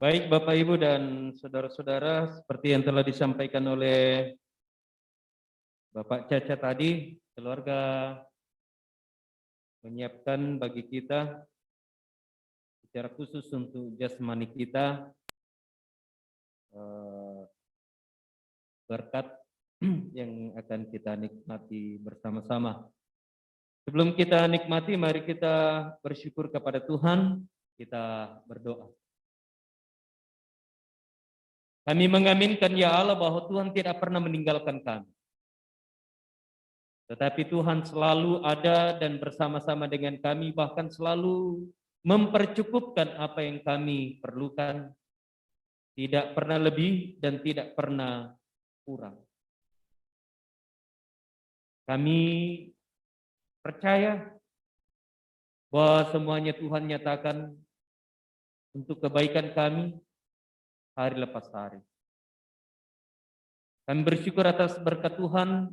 Speaker 3: Baik Bapak Ibu dan saudara-saudara, seperti yang telah disampaikan oleh Bapak Caca tadi, keluarga menyiapkan bagi kita secara khusus untuk jasmani kita berkat yang akan kita nikmati bersama-sama. Sebelum kita nikmati, mari kita bersyukur kepada Tuhan, kita berdoa. Kami mengaminkan ya Allah bahwa Tuhan tidak pernah meninggalkan kami. Tetapi Tuhan selalu ada dan bersama-sama dengan kami, bahkan selalu mempercukupkan apa yang kami perlukan. Tidak pernah lebih dan tidak pernah kurang. Kami percaya bahwa semuanya Tuhan nyatakan untuk kebaikan kami hari lepas hari. Kami bersyukur atas berkat Tuhan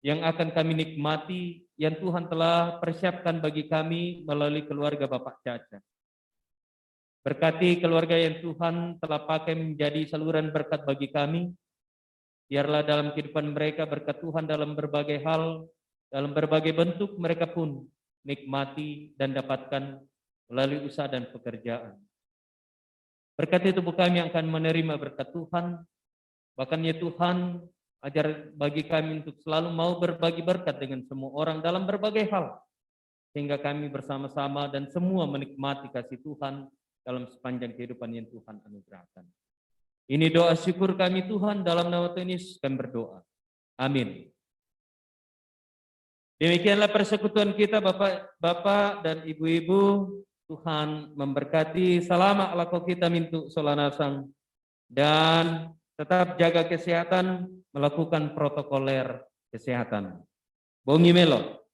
Speaker 3: yang akan kami nikmati, yang Tuhan telah persiapkan bagi kami melalui keluarga Bapak Caca. Berkati keluarga yang Tuhan telah pakai menjadi saluran berkat bagi kami. Biarlah dalam kehidupan mereka berkat Tuhan dalam berbagai hal, dalam berbagai bentuk mereka pun nikmati dan dapatkan melalui usaha dan pekerjaan. Berkat itu kami akan menerima berkat Tuhan. Bahkan ya Tuhan, ajar bagi kami untuk selalu mau berbagi berkat dengan semua orang dalam berbagai hal. Sehingga kami bersama-sama dan semua menikmati kasih Tuhan dalam sepanjang kehidupan yang Tuhan anugerahkan. Ini doa syukur kami Tuhan, dalam nama Tuhan Yesus kami berdoa. Amin. Demikianlah persekutuan kita Bapak dan Ibu-ibu. Tuhan memberkati. Salamat laku kita mintu solanasang. Dan tetap jaga kesehatan, melakukan protokoler kesehatan. Bongi melo.